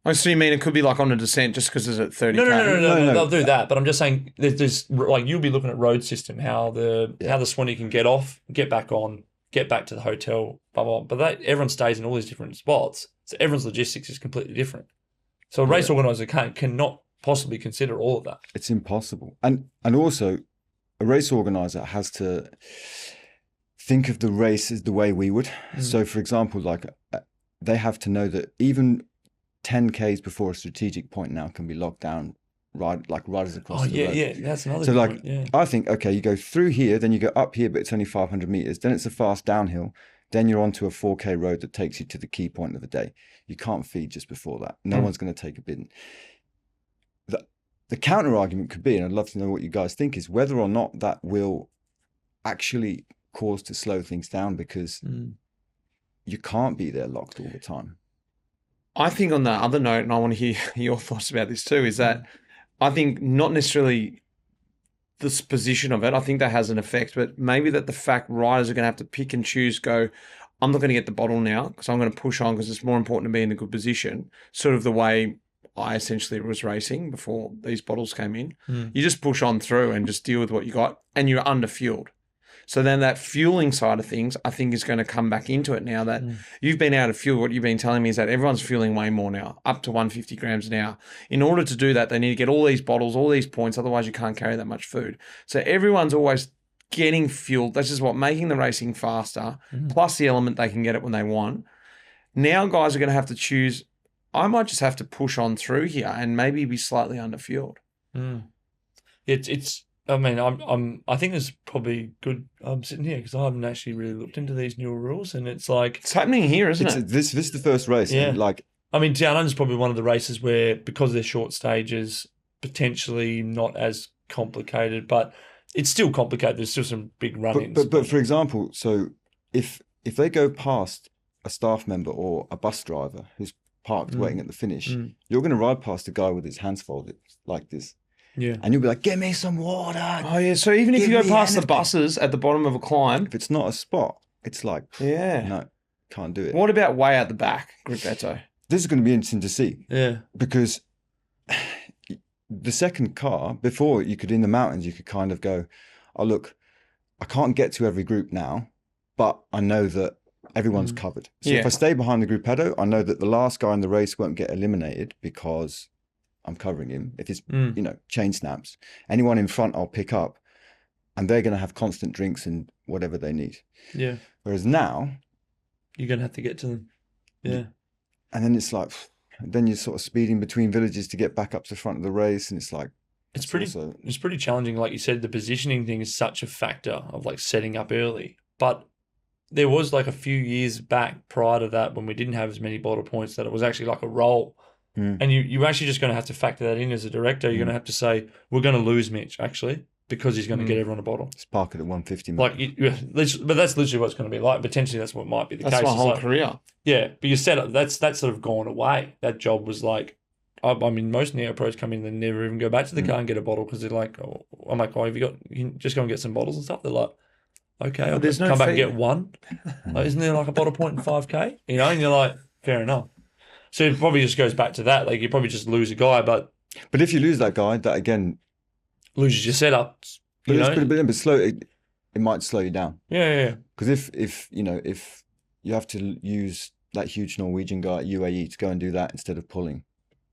Oh, so you mean it could be like on a descent just because it's at 30K? No, they'll do that. But I'm just saying there's like you'll be looking at road system, how the Swanee can get off, get back on, get back to the hotel, blah, blah. But everyone stays in all these different spots. So everyone's logistics is completely different. So a race organizer cannot possibly consider all of that. It's impossible. And also a race organizer has to think of the race as the way we would. So for example, like they have to know that even 10Ks before a strategic point now can be locked down, riders across the road. Yeah, that's another. So point. Yeah. I think, okay, you go through here, then you go up here, but it's only 500 meters. Then it's a fast downhill. Then you're onto a 4K road that takes you to the key point of the day. You can't feed just before that. No one's going to take a bid. The counter argument could be, and I'd love to know what you guys think, is whether or not that will actually cause to slow things down because you can't be there locked all the time. I think on the other note, and I want to hear your thoughts about this too, is that I think not necessarily this position of it, I think that has an effect, but maybe that the fact riders are going to have to pick and choose, go, I'm not going to get the bottle now because I'm going to push on because it's more important to be in a good position, sort of the way I essentially was racing before these bottles came in. You just push on through and just deal with what you got, and you're under-fueled. So then that fueling side of things, I think, is going to come back into it now that you've been out of fuel. What you've been telling me is that everyone's fueling way more now, up to 150 grams an hour. In order to do that, they need to get all these bottles, all these points, otherwise you can't carry that much food. So everyone's always getting fueled. That's just what, making the racing faster, plus the element they can get it when they want. Now guys are going to have to choose, I might just have to push on through here and maybe be slightly under-fueled. I mean, I think it's probably good. I'm sitting here because I haven't actually really looked into these new rules, and it's like it's happening here, isn't it? This is the first race. Yeah. Like, I mean, Down Under is probably one of the races where, because they're short stages, potentially not as complicated, but it's still complicated. There's still some big run-ins. But for example, so if they go past a staff member or a bus driver who's parked waiting at the finish, you're going to ride past a guy with his hands folded like this. Yeah. And you'll be like, "Get me some water." Oh yeah. So even if Give you go me past the anything. buses at the bottom of a climb, If it's not a spot, it's like, yeah. no, can't do it. What about way out the back, Gruppetto? This is going to be interesting to see Yeah. because the second car, before you could, in the mountains, you could kind of go, "Oh, look, I can't get to every group now, but I know that everyone's covered. So if Yeah. I stay behind the gruppetto, I know that the last guy in the race won't get eliminated because I'm covering him. If it's, chain snaps, anyone in front I'll pick up, and they're going to have constant drinks and whatever they need." Yeah. Whereas now, You're going to have to get to them. Yeah. and then it's like, then you're sort of speeding between villages to get back up to the front of the race, and it's like, It's pretty challenging. Like you said, the positioning thing is such a factor of like setting up early. But there was like a few years back prior to that when we didn't have as many bottle points that it was actually like a roll. And you're actually just going to have to factor that in as a director. You're going to have to say, we're going to lose Mitch, actually, because he's going to get everyone a bottle. let's park it at 150. Like, but that's literally what it's going to be like. Potentially, that's what might be the case. That's my It's whole like, career. yeah, but you said it, that's sort of gone away. That job was like, I mean, most neo pros come in and never even go back to the car and get a bottle because they're like, oh, I'm like, oh, you can just go and get some bottles and stuff. They're like, okay, I'll there's no come back and fee. get one. Like, isn't there like a bottle point in 5K? And you're like, fair enough. So it probably just goes back to that. Like, you probably just lose a guy, but if you lose that guy, that again loses your setup. but slow, it might slow you down. Yeah. Because if you have to use that huge Norwegian guy at UAE to go and do that instead of pulling.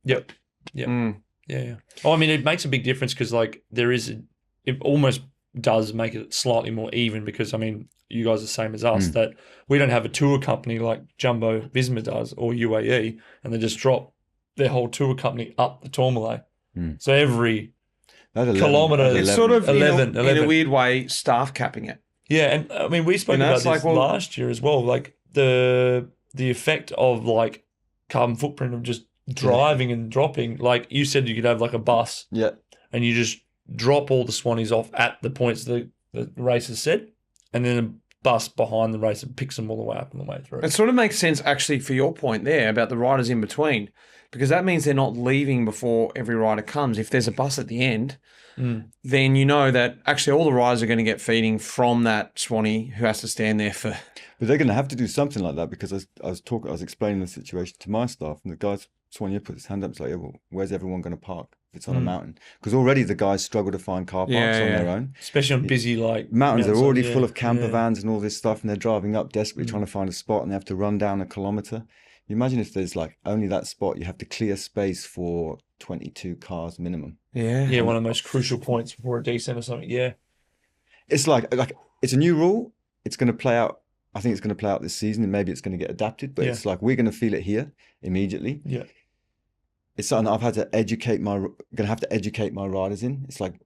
Yep. Yeah. Oh, I mean, it makes a big difference because like it almost does make it slightly more even because I mean, you guys are the same as us that we don't have a tour company like Jumbo Visma does or UAE, and they just drop their whole tour company up the Tourmalet. So every kilometre, It's sort of 11. in a weird way staff capping it. Yeah, and I mean, we spoke about this last year as well. Like the effect of like carbon footprint of just driving and dropping. Like you said, you could have like a bus, and you just drop all the Swannies off at the points the race has said, and then a bus behind the race and picks them all the way up on the way through. It sort of makes sense actually for your point there about the riders in between, because that means they're not leaving before every rider comes. If there's a bus at the end, then you know that actually all the riders are going to get feeding from that Swanee who has to stand there for. But they're going to have to do something like that because I was explaining the situation to my staff, and the guy Swanee put his hand up, it's like, yeah, well, where's everyone going to park if it's on a mountain? Because already the guys struggle to find car parks on their own, especially on busy like mountains. They're already full of camper vans and all this stuff, and they're driving up desperately trying to find a spot, and they have to run down a kilometre. You imagine if there's like only that spot, you have to clear space for 22 cars minimum. Yeah, one of the most crucial points before a descent or something. Yeah, it's like it's a new rule. It's going to play out. I think it's going to play out this season, and maybe it's going to get adapted. But it's like we're going to feel it here immediately. Yeah, it's something I've had to going to have to educate my riders in. It's like,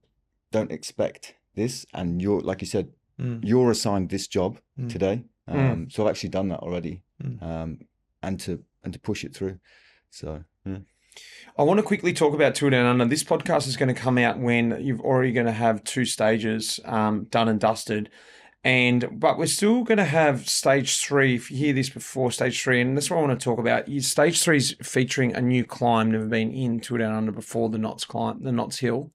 don't expect this, and you're like you said, you're assigned this job today. So I've actually done that already, and to push it through. So. Yeah. I want to quickly talk about Tour Down Under. This podcast is going to come out when you've already going to have 2 stages done and dusted. But we're still going to have stage 3. If you hear this before stage 3, and that's what I want to talk about. Stage 3 is featuring a new climb, never been in Tour Down Under before, the Knots Hill.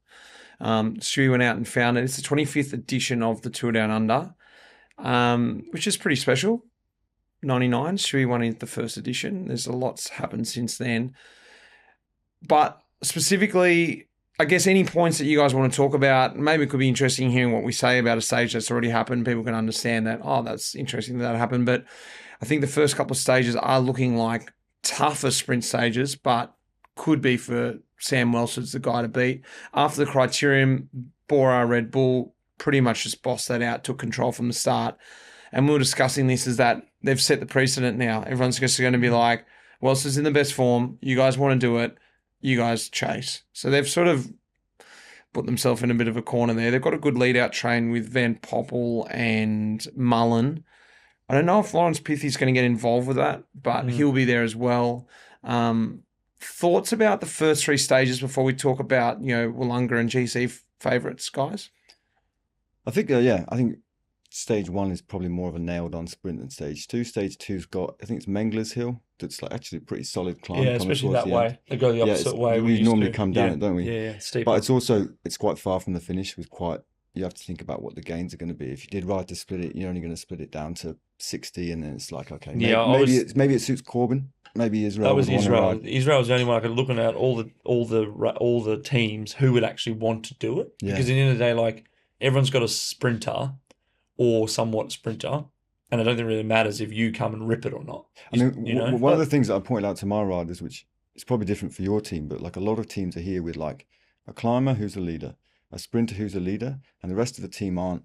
Stewie went out and found it. It's the 25th edition of the Tour Down Under, which is pretty special. 99, Stewie won in the first edition. There's a lot's happened since then. But specifically, I guess any points that you guys want to talk about, maybe it could be interesting hearing what we say about a stage that's already happened. People can understand that, oh, that's interesting that happened. But I think the first couple of stages are looking like tougher sprint stages, but could be for Sam Welsford's the guy to beat. After the criterium, Bora Red Bull pretty much just bossed that out, took control from the start. And we were discussing this, is that they've set the precedent now. Everyone's just going to be like, Welsford's in the best form. You guys want to do it. You guys chase. So they've sort of put themselves in a bit of a corner there. They've got a good lead-out train with Van Poppel and Mullen. I don't know if Lawrence Pithy's going to get involved with that, but he'll be there as well. Thoughts about the first 3 stages before we talk about, Wollonga and GC favourites, guys? I think, I think stage 1 is probably more of a nailed-on sprint than stage 2. Stage 2's got, I think it's Mengler's Hill, that's like actually a pretty solid climb. Yeah, coming especially towards that the way. end. They go the opposite way. We used normally to. come down it, don't we? Yeah, steeper. But it's quite far from the finish. You have to think about what the gains are going to be. If you did ride to split it, you're only going to split it down to 60, and then it's like, okay, maybe it suits Corbin. Maybe Israel. That was Israel. Ride. Israel was the only one I could looking at all the teams who would actually want to do it. Yeah. Because at the end of the day, like everyone's got a sprinter or somewhat sprinter, and I don't think it really matters if you come and rip it or not. One of the things that I pointed out to my riders, which is probably different for your team, but like a lot of teams are here with like a climber who's a leader, a sprinter who's a leader, and the rest of the team aren't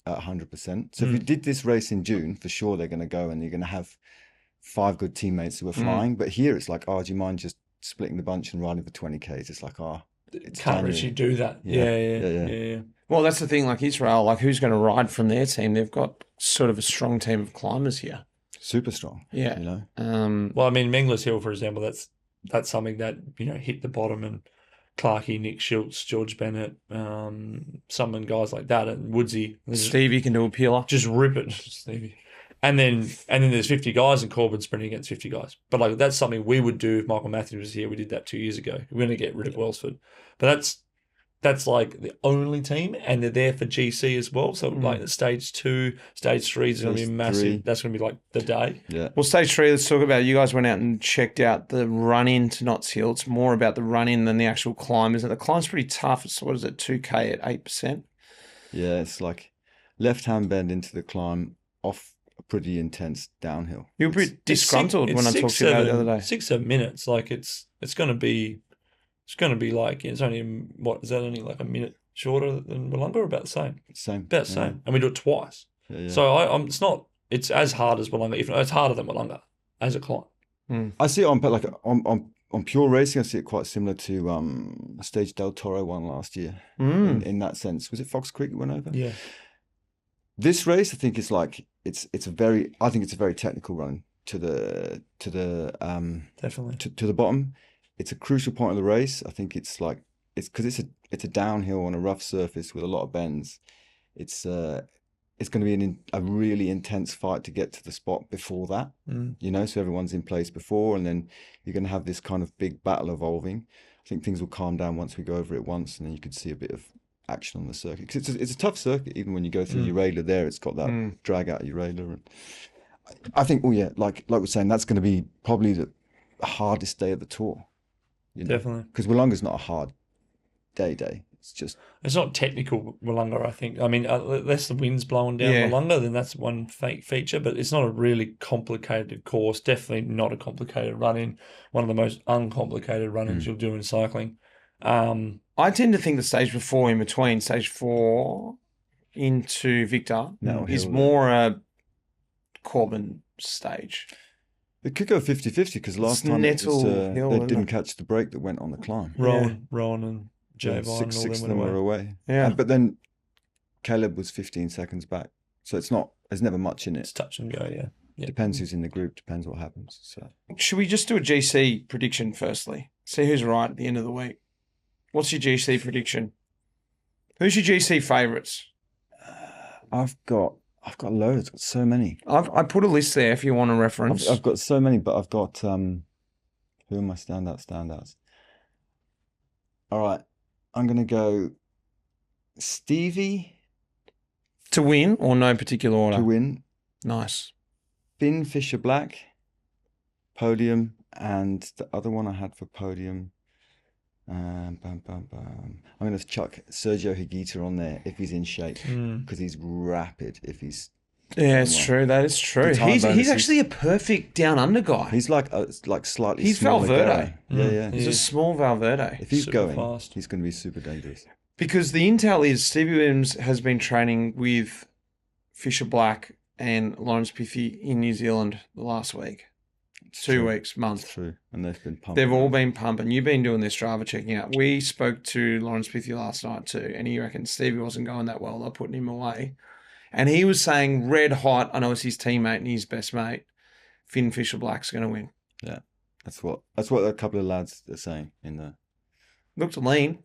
at 100%. So if you did this race in June, for sure they're going to go and you're going to have 5 good teammates who are flying. But here it's like, do you mind just splitting the bunch and riding for 20Ks? It's like, it's can't January. actually do that. Yeah. Well, that's the thing. Like Israel, like who's going to ride from their team? They've got sort of a strong team of climbers here. Super strong. Yeah. You know. Well, I mean, Mengler's Hill, for example, that's something that hit the bottom, and Clarkey, Nick Schultz, George Bennett, some guys like that, and Woodsy, Stevie can do a peeler. Just rip it, Stevie. And then there's 50 guys and Corbin sprinting against 50 guys. But like that's something we would do if Michael Matthews was here. We did that 2 years ago. We're going to get rid of Wellsford. But that's like the only team, and they're there for GC as well. So like the stage 2, stage 3 is going to be massive. 3. That's going to be like the day. Yeah. Well, stage 3, let's talk about it. You guys went out and checked out the run-in to Knots Hill. It's more about the run-in than the actual climb, isn't it? The climb's pretty tough. It's, 2K at 8%? Yeah, it's like left-hand bend into the climb off a pretty intense downhill. You were pretty disgruntled when I talked to you about it the other day. 6-7 minutes. Like it's going to be like it's only is that only like a minute shorter than Wollonga, or about the same? About the same. And we do it twice. Yeah. So it's as hard as Wollonga. If it's harder than Wollonga as a climb. I see it on pure racing. I see it quite similar to a Stage Del Toro one last year. In that sense, was it Fox Creek that went over? Yeah. This race, I think, is like it's a very technical run to the definitely to the bottom. It's a crucial point of the race. I think it's because it's a downhill on a rough surface with a lot of bends. It's going to be a really intense fight to get to the spot before that. So everyone's in place before, and then you're going to have this kind of big battle evolving. I think things will calm down once we go over it once, and then you could see a bit of action on the circuit, because it's a tough circuit. Even when you go through Euralia there, it's got that drag out Euralia, and I think like we're saying, that's going to be probably the hardest day of the tour. Definitely, because Wollonga's not a hard day. It's not technical Wollonga, I think. I mean, unless the wind's blowing down Wollonga, then that's one feature, but it's not a really complicated course. Definitely not a complicated run-in. One of the most uncomplicated run-ins you'll do in cycling. I tend to think the stage before, in between stage 4 into Victor, is more a Corbin stage. It could go 50-50, because last time they didn't catch the break that went on the climb. Rowan and Javon, six of them were away. Yeah, but then Caleb was 15 seconds back, so there's never much in it. It's touch and go. Yeah. Depends who's in the group. Depends what happens. So should we just do a GC prediction firstly? See who's right at the end of the week. What's your GC prediction? Who's your GC favourites? I've got loads. I've got so many. I put a list there if you want a reference. I've got so many, but I've got who are my standouts? All right, I'm gonna go Stevie to win, or no particular order? To win. Nice. Finn Fisher Black, podium, and the other one I had for podium. I'm going to chuck Sergio Higuita on there if he's in shape, because he's rapid. If he's it's true. That is true. He's actually a perfect down under guy. He's like slightly. He's Valverde. Yeah. He's a small Valverde. If he's super going fast, he's going to be super dangerous. Because the intel is Stevie Williams has been training with Fisher Black and Lawrence Piffy in New Zealand the last week. 2 weeks, month. That's true. And they've been pumping. They've all been pumping. You've been doing this Strava checking out. We spoke to Lawrence Piffy last night too, and he reckoned Stevie wasn't going that well. They're putting him away. And he was saying red hot, I know it's his teammate and his best mate, Finn Fisher Black's going to win. Yeah. That's what a couple of lads are saying in the... Looked lean.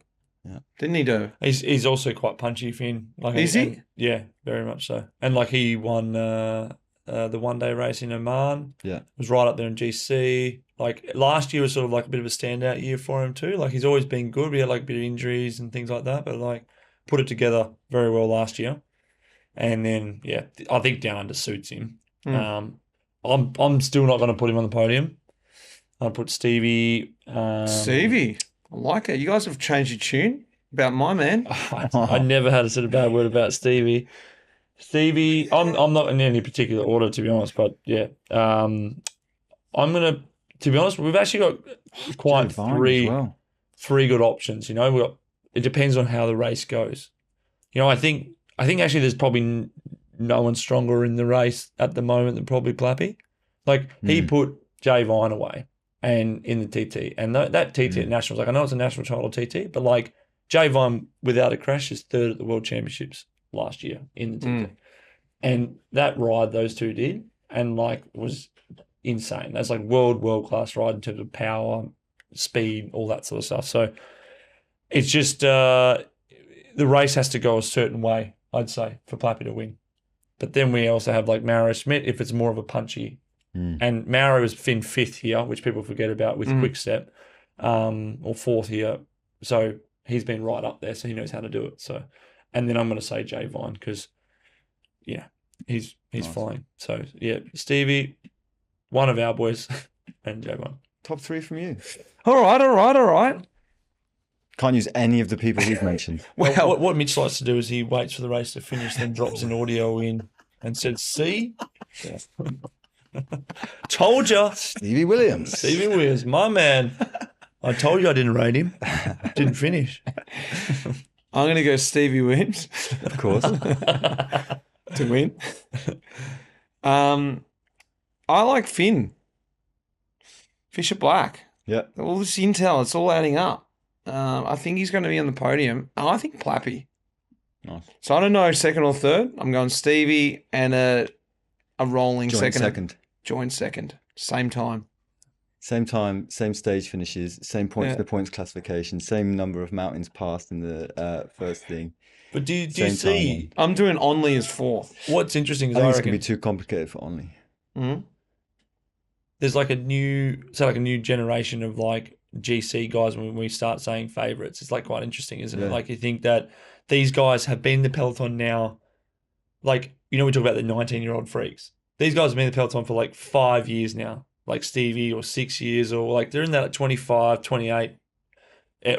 Yeah. Didn't he do? He's also quite punchy, Finn. Is he? Yeah, very much so. And like he won the one-day race in Oman. Yeah. Was right up there in GC. Like last year was sort of like a bit of a standout year for him too. Like he's always been good. We had like a bit of injuries and things like that, but like put it together very well last year. And then I think down under suits him. I'm still not going to put him on the podium. I'll put Stevie. Stevie, I like it. You guys have changed your tune about my man. I never had said a bad word about Stevie. Stevie, I'm not in any particular order to be honest, but yeah, I'm gonna. To be honest, we've actually got quite three good options. You know, it depends on how the race goes. You know, I think actually there's probably no one stronger in the race at the moment than probably Plappy. Like he put Jay Vine away and in the TT, and that TT at Nationals, like I know it's a national title TT, but like Jay Vine without a crash is third at the World Championships last year in the TT. And that ride those two did, and like was insane. That's like world class ride in terms of power, speed, all that sort of stuff. So it's just the race has to go a certain way, I'd say, for Plappy to win. But then we also have like Mauro Schmidt if it's more of a punchy. And Mauro is Finn fifth here, which people forget about with Quick Step, or fourth here. So he's been right up there, so he knows how to do it. So, and then I'm going to say Jay Vine because, he's nice. Flying. So yeah, Stevie, one of our boys, and Jay Vine. Top three from you. All right. Can't use any of the people we've mentioned. Well, what Mitch likes to do is he waits for the race to finish, then drops an audio in and says, "See, told ya, Stevie Williams, my man. I told you I didn't rate him. Didn't finish." I'm going to go Stevie Williams, of course, to win. I like Finn. Fisher Black. Yeah. All this intel, it's all adding up. I think he's going to be on the podium. And I think Plappy. Nice. So I don't know second or third. I'm going Stevie and a rolling second. Joint second. Same time. Same stage finishes, same points in the points classification, same number of mountains passed in the first thing. But do you see? I'm doing Onley as fourth. What's interesting is I think it's going to be too complicated for Onley. Mm-hmm. There's like a new generation of like GC guys when we start saying favourites. It's like quite interesting, isn't it? Like you think that these guys have been in the Peloton now, like, you know, we talk about the 19-year-old freaks. These guys have been in the Peloton for like 5 years now, like Stevie, or 6 years, or like they're in that at 25, 28.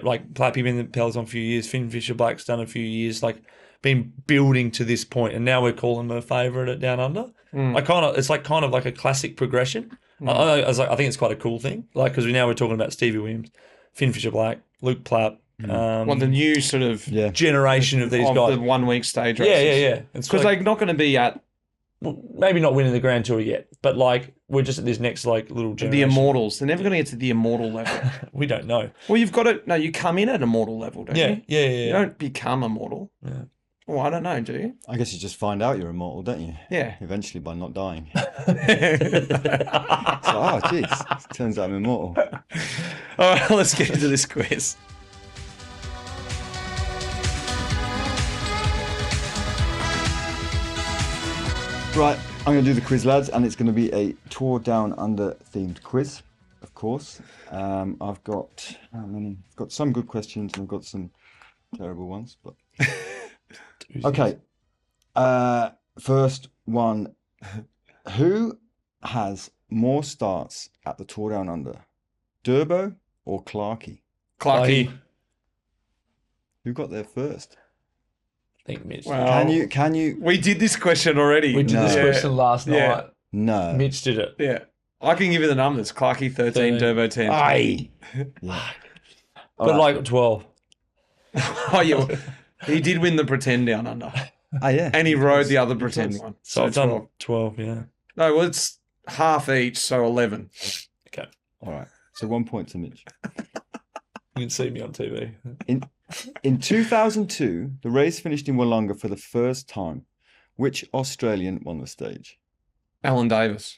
Like Plappy been in the Peloton a few years, Finn Fisher Black's done a few years, like been building to this point, and now we're calling them a favourite at Down Under. It's like kind of like a classic progression. I think it's quite a cool thing, like because we're talking about Stevie Williams, Finn Fisher Black, Luke Plapp. The new sort of generation of these guys, the 1 week stage races. Yeah. Because they're not going to be at, maybe not winning the Grand Tour yet, but like we're just at this next like little generation. The Immortals. They're never going to get to the Immortal level. We don't know. Well, you've got to. No, you come in at Immortal level, don't you? Yeah. You don't become Immortal. Yeah. Well, I don't know, do you? I guess you just find out you're immortal, don't you? Yeah. Eventually by not dying. Jeez. Turns out I'm immortal. All right, let's get into this quiz. Right, I'm going to do the quiz, lads, and it's going to be a Tour Down Under themed quiz, of course. I've got I've got some good questions and I've got some terrible ones, but okay. First one. Who has more starts at the Tour Down Under? Durbo or Clarkey? Clarkey. Who got there first? I think Mitch. Well, Can you? We did this question already. We did this question last night. No. Mitch did it. Yeah. I can give you the numbers. Clarkey 13, Durbo 10. Aye. Yeah. But like 12. Oh, yeah. He did win the pretend Down Under. Oh, yeah. And he rode the other pretend one. So I've done 12, yeah. No, well, it's half each, so 11. Okay. All right. So 1 point to Mitch. You can see me on TV. In 2002, the race finished in Wollonga for the first time. Which Australian won the stage? Alan Davis.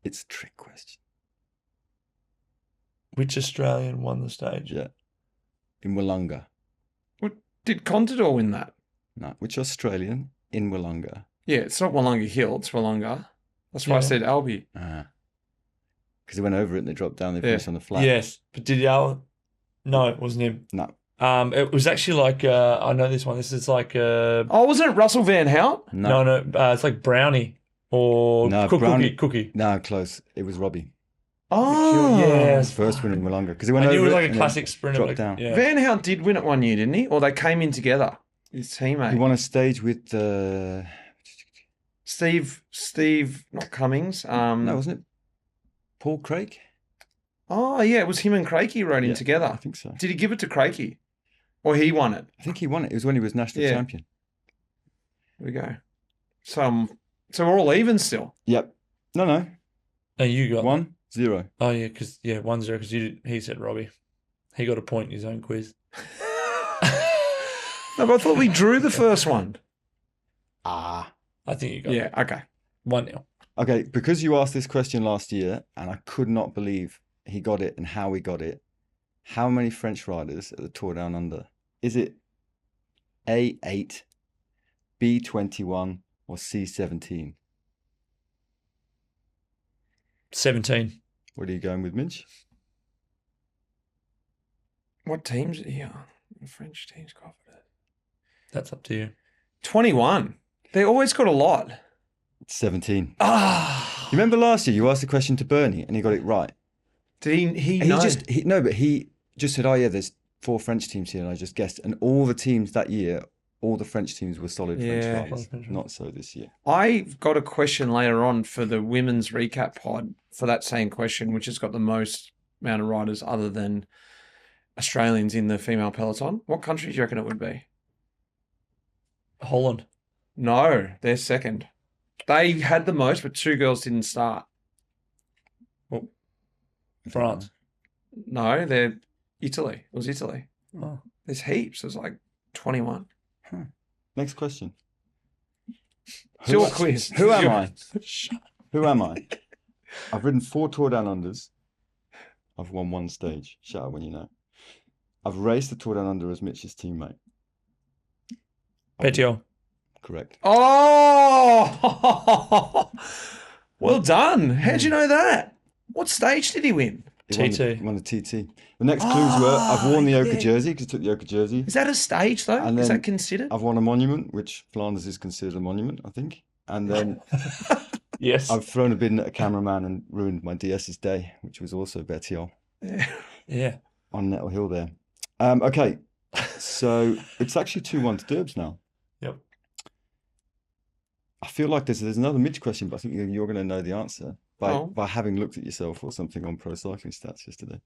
It's a trick question. Which Australian won the stage? Yeah. In Wollonga. Did Contador win that? No. Which Australian in Wollonga? Yeah, it's not Wollonga Hill, it's Wollonga. That's why I Yeah. said Albi. Because they went over it and they dropped down. They finished on the flat. Yes, but did y'all? No, it wasn't him. No. It was actually like I know this one. This is like Oh, wasn't it Russell Van Hout? no. It's like Brownie or No, Cookie. No, close. It was Robbie. Oh, Yes. First win in Wollonga. Because he went I over knew it was it like a and then classic sprinter. dropped Like, down. yeah. Van Hout did win it one year, didn't he? Or they came in together. His teammate. He won a stage with Steve, not Cummings. no, wasn't it Paul Craig? Oh, yeah, it was him and Craigie rode in I together. think so. Did he give it to Craigie? Or he won it? I think he won it. It was when he was national Yeah. champion. There we go. So we're all even still. Yep. No. And you got 1-0. Oh yeah, 1-0 because he said Robbie. He got a point in his own quiz. No, but I thought we drew the first one. Ah. I think you got Yeah, okay. 1-0. Okay, because you asked this question last year, and I could not believe he got it and how he got it. How many French riders at the Tour Down Under? Is it A8, B21, or C17? 17. What are you going with, Mitch? What teams are here? The French teams covered it. That's up to you. 21. They always got a lot. It's 17. Ah. You remember last year you asked the question to Bernie and he got it right. Did he And know? he just said, oh yeah, there's 4 French teams here, and I just guessed. And all the teams that year, all the French teams were solid Yeah. French riders. Not so this year. I've got a question later on for the women's recap pod for that same question, which has got the most amount of riders other than Australians in the female peloton. What country do you reckon it would be? Holland. No, they're second. They had the most, but 2 girls didn't start. France. No, they're Italy. It was Italy. Oh. There's heaps. There's like 21. Next question. It's your quiz. Who am I? Who am I? I've ridden 4 Tour Down Unders. I've won 1 stage. Shout out when you know. I've raced the Tour Down Under as Mitch's teammate. Petio. Correct. Oh! Well done. How'd you know that? What stage did he win? He won TT. the TT. The next clues were I've worn the Oka jersey because I took the Oka jersey. Is that a stage, though? And Is then that considered? I've won a monument, which Flanders is considered a monument, I think. And then Yes. I've thrown a bin at a cameraman and ruined my DS's day, which was also Bettiol Yeah. on Nettle Hill there. Okay, so it's actually 2-1 to Durbs now. Yep. I feel like there's another Mitch question, but I think you're going to know the answer by having looked at yourself or something on Pro Cycling Stats yesterday.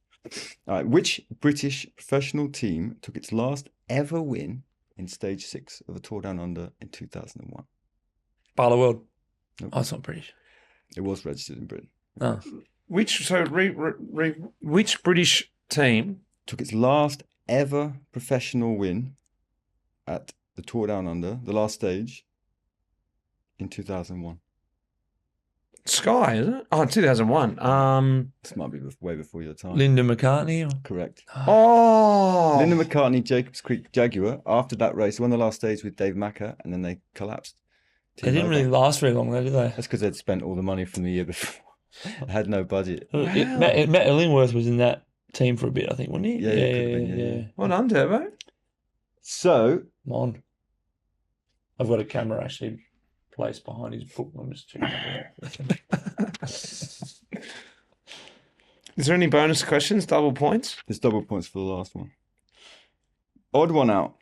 All right, which British professional team took its last ever win in Stage 6 of a Tour Down Under in 2001? Barlow World. Nope. Oh, it's not British. It was registered in Britain. Oh. Which British team? Took its last ever professional win at the Tour Down Under, the last stage, in 2001. Sky, isn't it? Oh, 2001. This might be way before your time. Linda McCartney. Or... Correct. Oh. Linda McCartney, Jacobs Creek Jaguar, after that race, won the last stage with Dave Macker, and then they collapsed. They didn't really last very long, though, did they? That's because they'd spent all the money from the year before. They had no budget. Wow. Matt Illingworth was in that team for a bit, I think, wasn't he? Yeah, it could have been, yeah. Well done, Turbo. So, Come on. I've got a camera actually placed behind his book. I'm just checking it out. Is there any bonus questions? Double points? there's double points for the last one. Odd one out.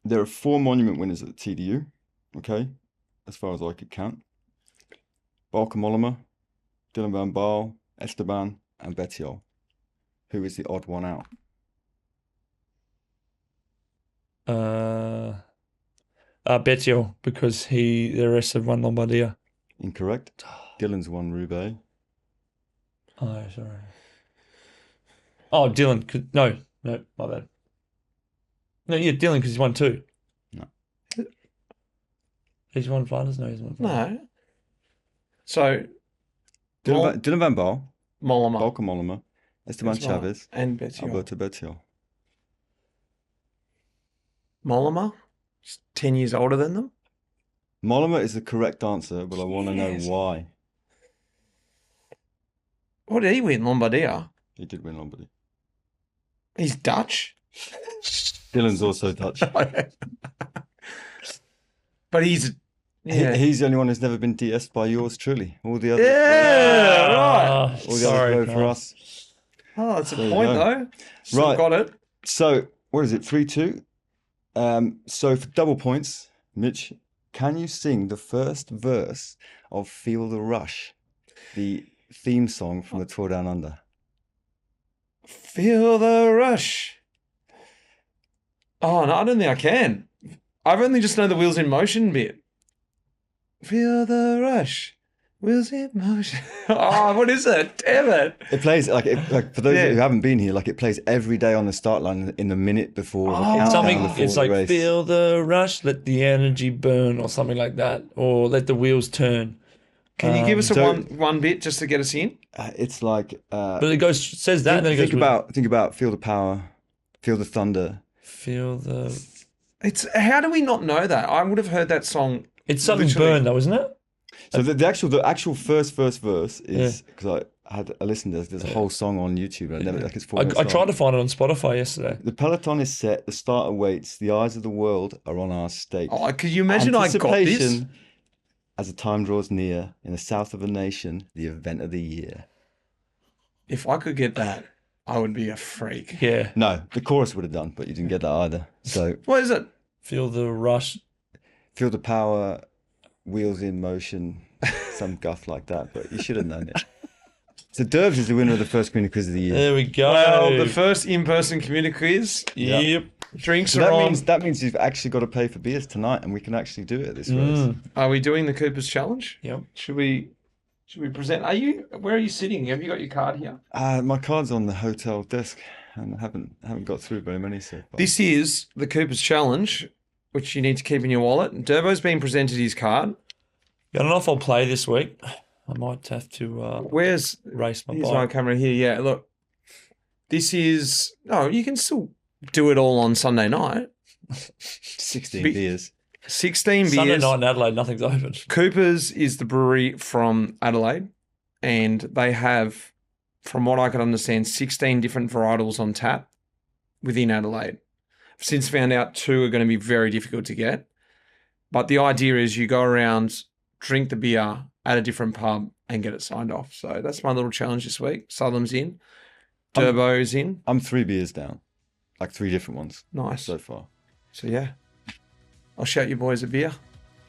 There are 4 monument winners at the TDU, okay, as far as I could count. Balka Mollema, Dylan Van Baal, Esteban, and Bettiol. Who is the odd one out? Betio, because the rest have won Lombardia. Incorrect. Dylan's won Roubaix. Oh, sorry. Oh, Dylan. No, my bad. No, yeah, Dylan, because he's won 2. No. He's won Flanders? No, he's won Flanders. No. So, Dylan Van Baal, Mollema. Balka Mollema, Esteban Chavez, and Betty. Alberto Bettiol. Mollema? 10 years older than them? Mollema is the correct answer, but I want to know why. What did he win? Lombardia? He did win Lombardy. He's Dutch? Dylan's also Dutch. But he's... Yeah. He's the only one who's never been DS'd by yours truly. All the others. Yeah, right. All the others go for us. Oh, that's a There you point, go. though. Still Right. got it. So, what is it? 3-2? So, for double points, Mitch, can you sing the first verse of Feel the Rush, the theme song from the Tour Down Under? Feel the rush. Oh, no, I don't think I can. I've only just know the wheels in motion bit. Feel the rush. Wheels in motion. Oh, what is it? Damn it. It plays, like for those Yeah. who haven't been here, like it plays every day on the start line in the minute before. Oh. it's Something, down before it's the like, race. feel the rush, let the energy burn, or something like that. Or let the wheels turn. Can you give us a so- one bit just to get us in? It's like But it goes, says that, and then it goes, think about feel the power, feel the thunder. feel the... It's how do we not know that? I would have heard that song. It's something Literally. burn, though, isn't it? So the actual first verse is, because I listened to there's a whole song on YouTube. I never, like it's 4 minutes I tried long. to find it on Spotify yesterday. The peloton is set, the start awaits, the eyes of the world are on our state. Oh, could you imagine I got this? Anticipation as the time draws near, in the south of a nation, the event of the year. If I could get that, I would be a freak. Yeah. No, the chorus would have done, but you didn't get that either. So What is it? Feel the rush. feel the power, wheels in motion, some guff like that, but you should have known it. So Durbs is the winner of the first Communi-quiz of the year. There we go. Well, the first in-person Communi-quiz. Yep. Drinks So are on. that means you've actually got to pay for beers tonight, and we can actually do it at this race. Are we doing the Cooper's Challenge? Yep. Should we present? Where are you sitting? Have you got your card here? My card's on the hotel desk, and I haven't got through very many so far. This is the Cooper's Challenge, which you need to keep in your wallet. Durbo's been presented his card. I don't know if I'll play this week. I might have to Where's race my here's my bike. camera here? Yeah, look. This is you can still do it all on Sunday night. 16 Be- beers. 16 beers. Sunday night in Adelaide, nothing's open. Cooper's is the brewery from Adelaide, and they have, from what I can understand, 16 different varietals on tap within Adelaide. I've since found out 2 are going to be very difficult to get. But the idea is you go around, drink the beer at a different pub, and get it signed off. So that's my little challenge this week. Southam's in. Turbo's in. I'm 3 beers down, like 3 different ones Nice. so far. So yeah, I'll shout you boys a beer.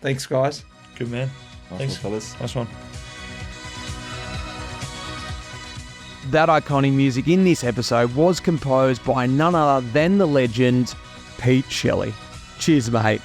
Thanks, guys. Good man. Nice Thanks. one, fellas. Nice one. That iconic music in this episode was composed by none other than the legend Pete Shelley. Cheers, mate.